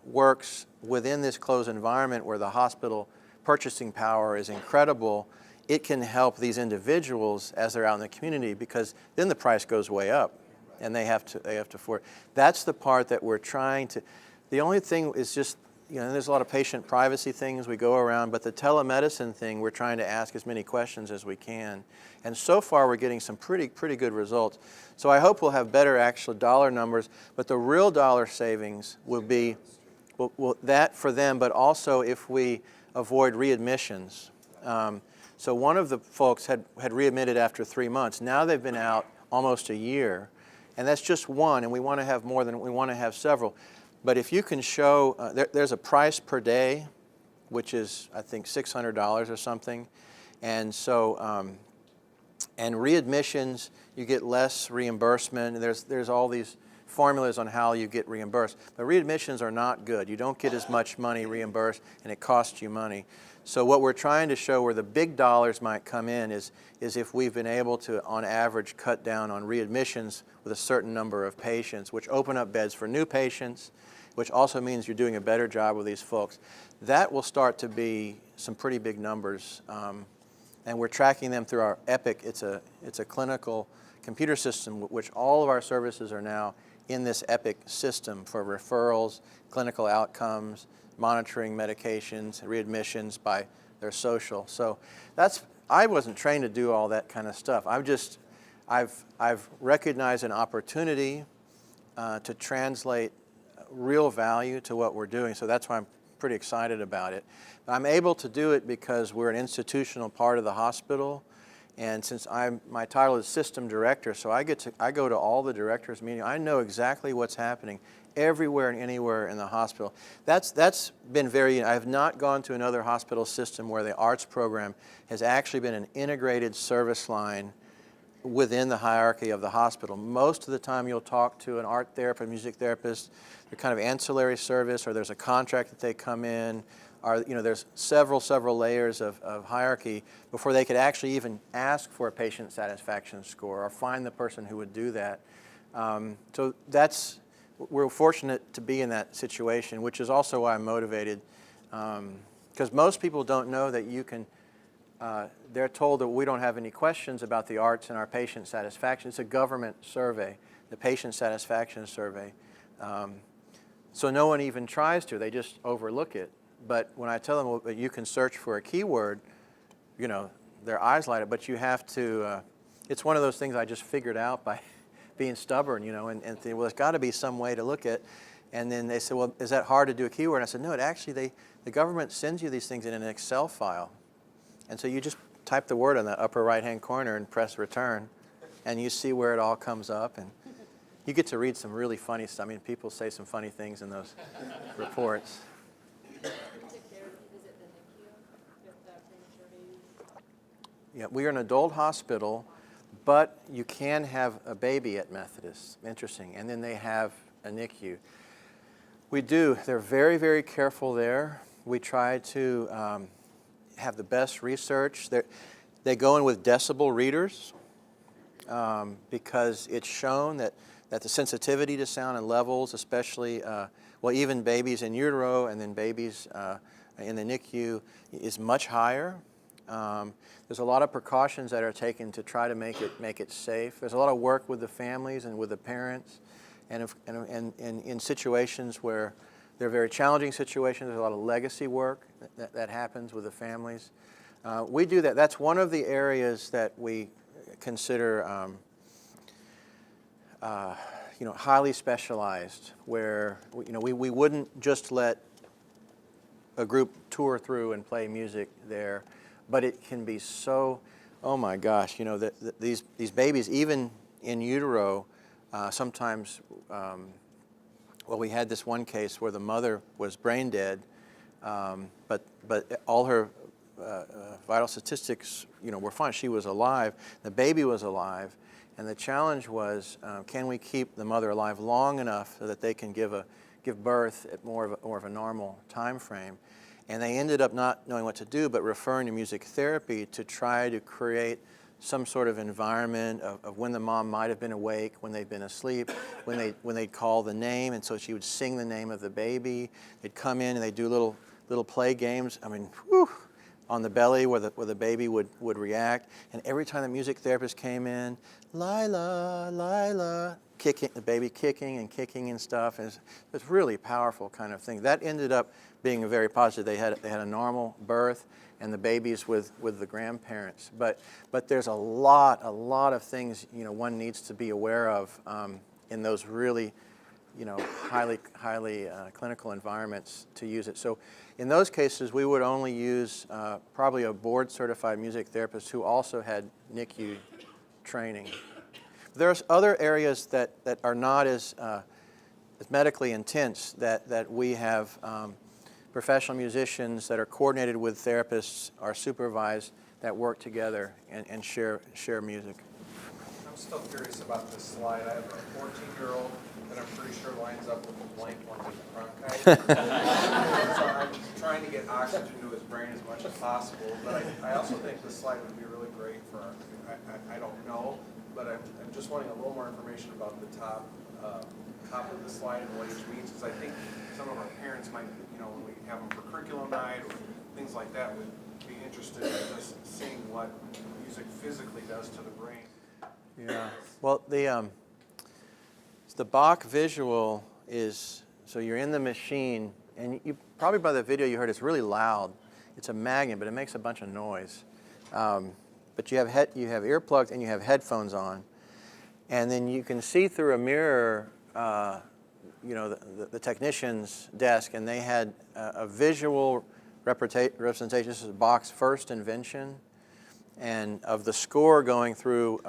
works within this closed environment where the hospital purchasing power is incredible, it can help these individuals as they're out in the community, because then the price goes way up, and they have to afford. That's the part that we're trying to. The only thing is just, you know, there's a lot of patient privacy things we go around, but the telemedicine thing, we're trying to ask as many questions as we can. And so far, we're getting some pretty good results. So I hope we'll have better actual dollar numbers, but the real dollar savings will be that for them, but also if we avoid readmissions. So one of the folks had readmitted after 3 months. Now they've been out almost a year, and that's just one, and we want to have more than, we want to have several. But if you can show, there's a price per day, which is, I think, $600 or something. And so, and readmissions, you get less reimbursement. There's all these formulas on how you get reimbursed. But readmissions are not good. You don't get as much money reimbursed, and it costs you money. So what we're trying to show where the big dollars might come in is if we've been able to, on average, cut down on readmissions with a certain number of patients, which open up beds for new patients, which also means you're doing a better job with these folks. That will start to be some pretty big numbers, and we're tracking them through our EPIC. It's a clinical computer system, which all of our services are now in this EPIC system for referrals, clinical outcomes, monitoring medications, readmissions by their social. So I wasn't trained to do all that kind of stuff. I've recognized an opportunity to translate real value to what we're doing, so that's why I'm pretty excited about it. But I'm able to do it because we're an institutional part of the hospital, and since my title is system director, so I go to all the directors' meetings. I know exactly what's happening everywhere and anywhere in the hospital. That's been very. I have not gone to another hospital system where the arts program has actually been an integrated service line within the hierarchy of the hospital. Most of the time you'll talk to an art therapist, music therapist, they're kind of ancillary service, or there's a contract that they come in, or there's several layers of hierarchy before they could actually even ask for a patient satisfaction score or find the person who would do that. So we're fortunate to be in that situation, which is also why I'm motivated, because most people don't know that you can. They're told that we don't have any questions about the arts and our patient satisfaction. It's a government survey, the patient satisfaction survey. So no one even tries to, they just overlook it. But when I tell them, well, you can search for a keyword, their eyes light up, but you have to, it's one of those things I just figured out by being stubborn, and think, well, there's got to be some way to look at. And then they said, well, is that hard to do a keyword? And I said, no, the government sends you these things in an Excel file. And so you just type the word on the upper right-hand corner and press return, and you see where it all comes up. And you get to read some really funny stuff. I mean, people say some funny things in those reports. Yeah, we are an adult hospital, but you can have a baby at Methodist. Interesting. And then they have a NICU. We do. They're very, very careful there. We try to have the best research. They go in with decibel readers because it's shown that the sensitivity to sound and levels, especially, well, even babies in utero and then babies in the NICU, is much higher. There's a lot of precautions that are taken to try to make it safe. There's a lot of work with the families and with the parents, and in situations where they're very challenging situations, there's a lot of legacy work that happens with the families. We do that. That's one of the areas that we consider highly specialized, where we wouldn't just let a group tour through and play music there, but it can be so, oh my gosh, these babies, even in utero, sometimes, well, we had this one case where the mother was brain dead, but all her vital statistics, were fine. She was alive. The baby was alive, and the challenge was, can we keep the mother alive long enough so that they can give birth at more of a normal time frame? And they ended up not knowing what to do, but referring to music therapy to try to create some sort of environment of when the mom might have been awake, when they'd been asleep, when they'd call the name, and so she would sing the name of the baby. They'd come in and they'd do little play games. I mean, whew, on the belly where the baby would react. And every time the music therapist came in, Lila, Lila, the baby kicking and stuff. And it's really powerful kind of thing. That ended up being very positive. They had a normal birth, and the babies with the grandparents. But there's a lot of things one needs to be aware of in those really highly clinical environments to use it. So in those cases, we would only use probably a board-certified music therapist who also had NICU training. There's other areas that are not as medically intense that we have professional musicians that are coordinated with therapists, are supervised, that work together and share music. I'm still curious about this slide. I have a 14-year-old that I'm pretty sure lines up with the blank one with the bronchitis. So I'm trying to get oxygen to his brain as much as possible. But I also think this slide would be really great for, I don't know, but I'm just wanting a little more information about the top of the slide and what each means, because I think some of our parents might, when we have them for curriculum night or things like that, would be interested in just seeing what music physically does to the brain. Yeah. Well, the Bach visual is, so you're in the machine, and you probably by the video you heard it's really loud. It's a magnet, but it makes a bunch of noise. But you have earplugs and you have headphones on, and then you can see through a mirror, the technician's desk, and they had a visual representation. This is Bach's first invention, and of the score going through.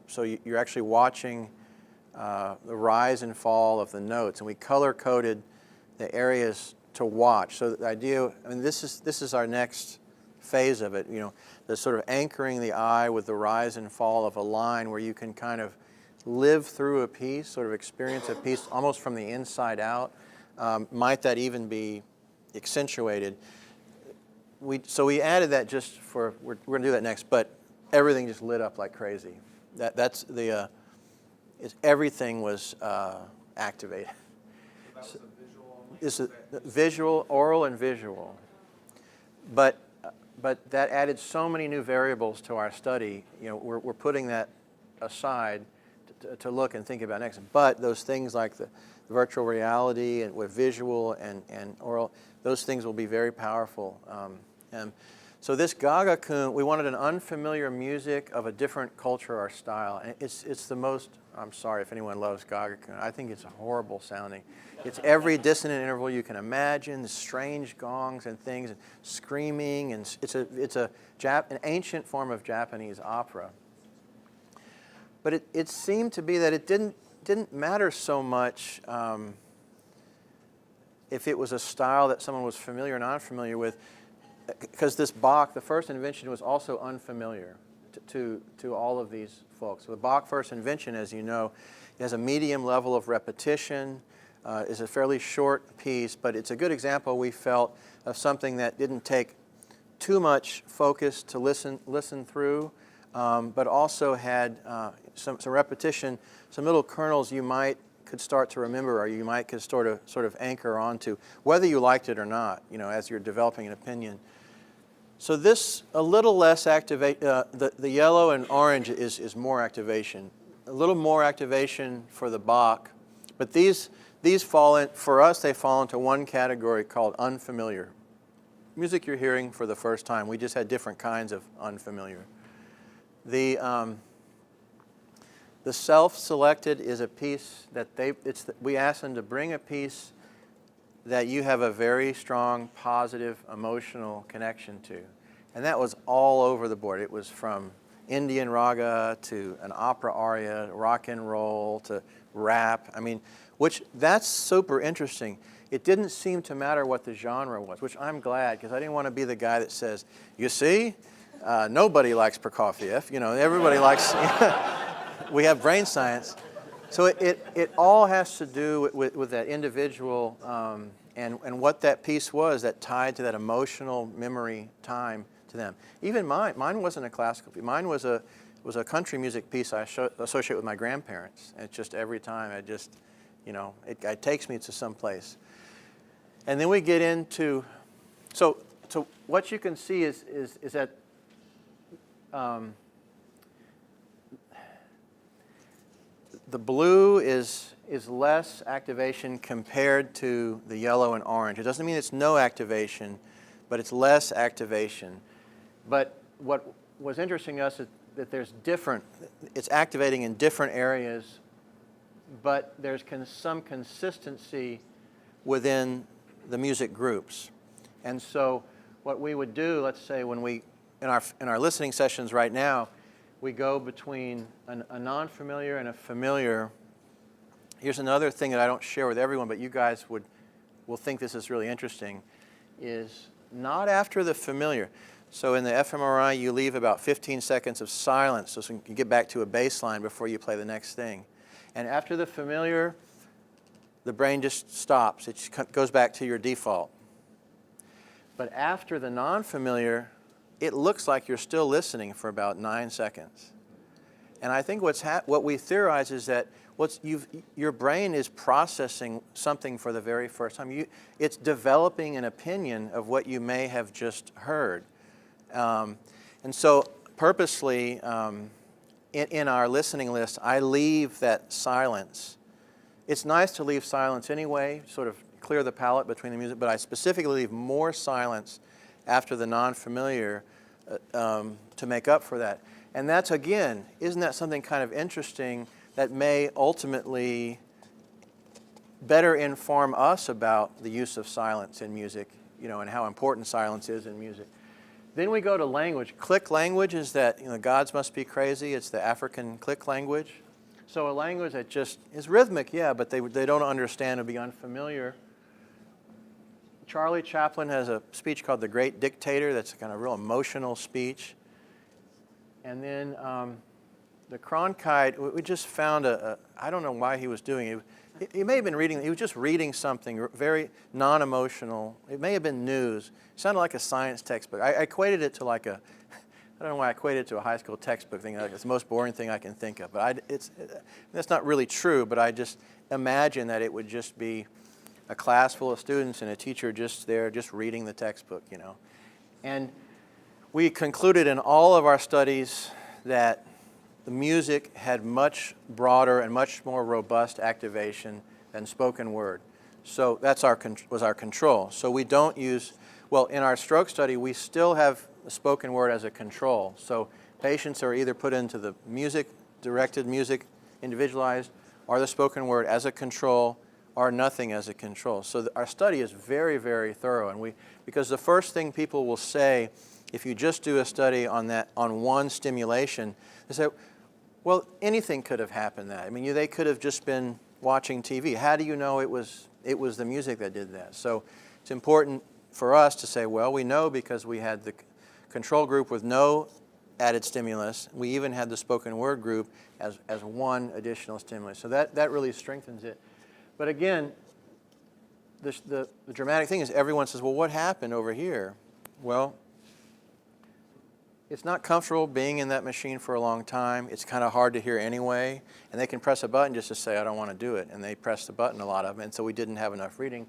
So you're actually watching the rise and fall of the notes, and we color-coded the areas to watch. So the idea, this is our next phase of it. The sort of anchoring the eye with the rise and fall of a line, where you can kind of live through a piece, sort of experience a piece almost from the inside out. Might that even be accentuated? So we added that just for, we're going to do that next, but everything just lit up like crazy. That's the, everything was activated. So that was a visual only? This is visual, oral and visual. But that added so many new variables to our study. We're putting that aside to look and think about next. But those things like the virtual reality and with visual and oral, those things will be very powerful. So this Gagakun, we wanted an unfamiliar music of a different culture or style. And it's the most, I'm sorry if anyone loves Gagakun, I think it's horrible sounding. It's every dissonant interval you can imagine, the strange gongs and things, and screaming, and it's an ancient form of Japanese opera. But it seemed to be that it didn't matter so much if it was a style that someone was familiar or not familiar with. because this Bach, the first invention, was also unfamiliar to all of these folks. So the Bach first invention, as you know, has a medium level of repetition, is a fairly short piece, but it's a good example, we felt, of something that didn't take too much focus to listen through, but also had some repetition, some little kernels you could start to remember, or you could sort of anchor onto, whether you liked it or not, as you're developing an opinion. So this, a little less activate, the yellow and orange is more activation. A little more activation for the Bach, but these fall in, for us, they fall into one category called unfamiliar. Music you're hearing for the first time. We just had different kinds of unfamiliar. The self-selected is a piece that we asked them to bring a piece that you have a very strong, positive, emotional connection to. And that was all over the board. It was from Indian raga to an opera aria, rock and roll to rap. I mean, that's super interesting. It didn't seem to matter what the genre was, which I'm glad, because I didn't want to be the guy that says, you see, nobody likes Prokofiev. Everybody likes, we have brain science. So it all has to do with that individual and what that piece was that tied to that emotional memory time to them. Even mine wasn't a classical piece. Mine was a country music piece I associate with my grandparents. And it's just every time it takes me to some place. And then we get into, so what you can see is that the blue is less activation compared to the yellow and orange. It doesn't mean it's no activation, but it's less activation. But what was interesting to us is that it's activating in different areas, but there's some consistency within the music groups. And so what we would do, let's say when in our listening sessions right now, we go between a non-familiar and a familiar. Here's another thing that I don't share with everyone, but you guys will think this is really interesting, is not after the familiar. So in the fMRI, you leave about 15 seconds of silence so you can get back to a baseline before you play the next thing. And after the familiar, the brain just stops. It just goes back to your default. But after the non-familiar, it looks like you're still listening for about 9 seconds. And I think what we theorize is that your brain is processing something for the very first time. It's developing an opinion of what you may have just heard. And so purposely, in our listening list, I leave that silence. It's nice to leave silence anyway, sort of clear the palette between the music, but I specifically leave more silence after the non-familiar to make up for that. And that's, again, isn't that something kind of interesting that may ultimately better inform us about the use of silence in music, and how important silence is in music. Then we go to language. Click language is that, gods must be crazy. It's the African click language. So a language that just is rhythmic, yeah, but they don't understand, it'll be unfamiliar. Charlie Chaplin has a speech called The Great Dictator that's kind of real emotional speech. And then the Cronkite, we just found I don't know why he was doing it. He may have been reading, he was just reading something very non-emotional. It may have been news. It sounded like a science textbook. I equated it to I don't know why I equated it to a high school textbook thing. It's the most boring thing I can think of. But that's not really true, but I just imagine that it would just be a class full of students and a teacher just there, just reading the textbook, And we concluded in all of our studies that the music had much broader and much more robust activation than spoken word. So that's was our control. So we don't use, in our stroke study, we still have the spoken word as a control. So patients are either put into the directed music, individualized, or the spoken word as a control, or nothing as a control. So our study is very, very thorough. And because the first thing people will say, if you just do a study on one stimulation, they say, well, anything could have happened that. I mean, they could have just been watching TV. How do you know it was the music that did that? So it's important for us to say, well, we know because we had the control group with no added stimulus. We even had the spoken word group as one additional stimulus. So that really strengthens it. But again, the dramatic thing is everyone says, well, what happened over here? Well, it's not comfortable being in that machine for a long time. It's kind of hard to hear anyway. And they can press a button just to say, I don't want to do it. And they press the button, a lot of them. And so we didn't have enough reading.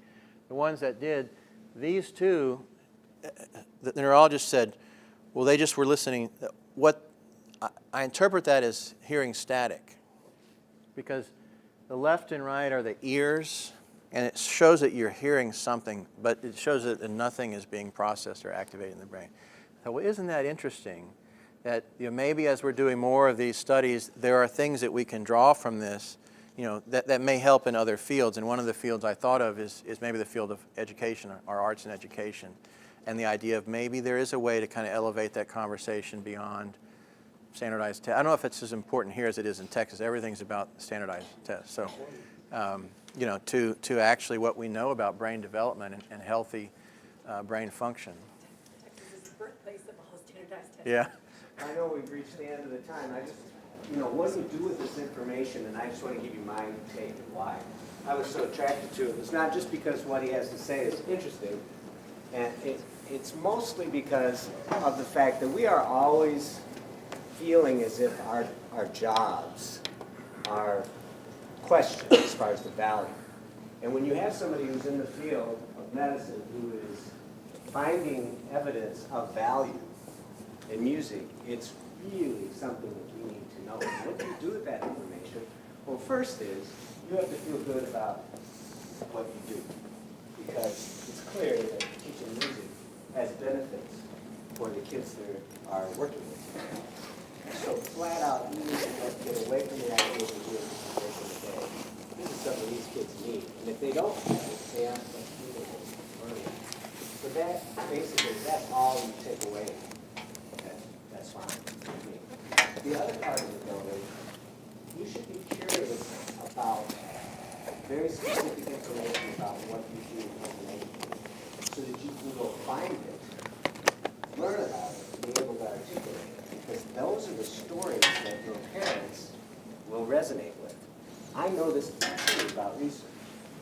The ones that did, these two, the neurologist said, well, they just were listening. What I interpret that as hearing static, because the left and right are the ears, and it shows that you're hearing something, but it shows that nothing is being processed or activated in the brain. So, well, isn't that interesting? That maybe as we're doing more of these studies, there are things that we can draw from this, that may help in other fields. And one of the fields I thought of is maybe the field of education, or arts and education. And the idea of maybe there is a way to kind of elevate that conversation beyond standardized tests. I don't know if it's as important here as it is in Texas. Everything's about standardized tests. So, to actually what we know about brain development and healthy brain function. Texas is the birthplace of all standardized tests. Yeah. I know we've reached the end of the time. I just, what do you do with this information? And I just want to give you my take and why I was so attracted to it. It's not just because what he has to say is interesting, and it's mostly because of the fact that we are always feeling as if our jobs are questioned as far as the value. And when you have somebody who's in the field of medicine who is finding evidence of value in music, it's really something that you need to know. What do you do with that information? Well, first is you have to feel good about what you do, because it's clear that teaching music has benefits for the kids that are working with you. So flat out, you need to get away from the idea of doing this work in the day. This is something these kids need, and if they don't have it, they aren't learning. So that, basically, that's all you take away. That's fine with me. The other part of it, though, is you should be curious about very specific information about what you do in information, so that you can go find it, learn about it, and be able to articulate it. Because those are the stories that your parents will resonate with. I know this too about research.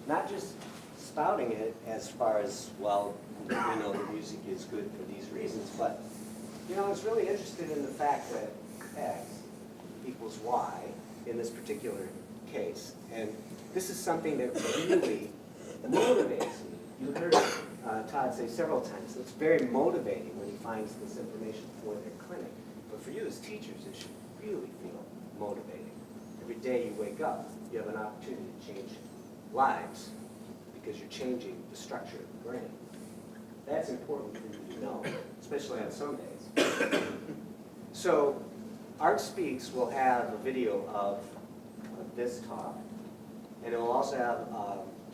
Not just spouting it as far as, well, we know the music is good for these reasons, but I was really interested in the fact that X equals Y in this particular case. And this is something that really motivates me. You heard Todd say several times, it's very motivating when he finds this information for their clinic. But for you as teachers, it should really feel motivating. Every day you wake up, you have an opportunity to change lives because you're changing the structure of the brain. That's important for you to know, especially on some days. So, Art Speaks will have a video of this talk, and it will also have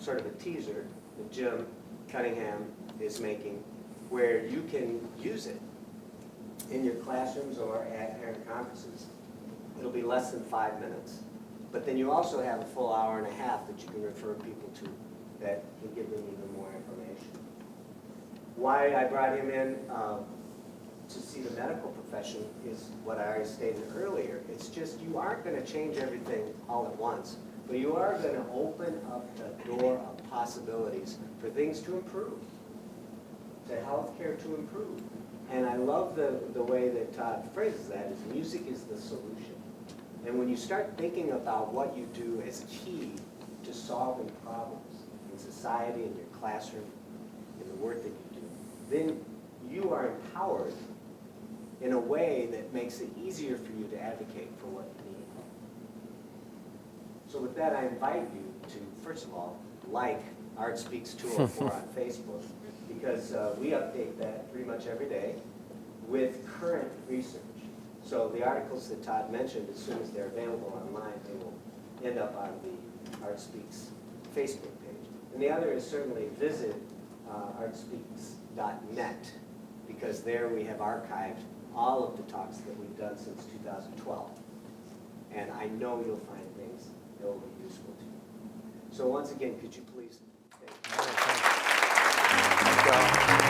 sort of a teaser that Jim Cunningham is making, where you can use it in your classrooms or at parent conferences. It'll be less than 5 minutes. But then you also have a full hour and a half that you can refer people to that can give them even more information. Why I brought him in to see the medical profession is what I already stated earlier. It's just you aren't going to change everything all at once, but you are going to open up the door of possibilities for things to improve, to healthcare to improve. And I love the way that Todd phrases that, is music is the solution. And when you start thinking about what you do as key to solving problems in society, in your classroom, in the work that you do, then you are empowered in a way that makes it easier for you to advocate for what you need. So with that, I invite you to, first of all, like Art Speaks 204 on Facebook, because we update that pretty much every day with current research. So the articles that Todd mentioned, as soon as they're available online, they will end up on the Art Speaks Facebook page. And the other is certainly visit artspeaks.net, because there we have archived all of the talks that we've done since 2012. And I know you'll find things that will be useful to you. So once again, could you please... Thank you. go.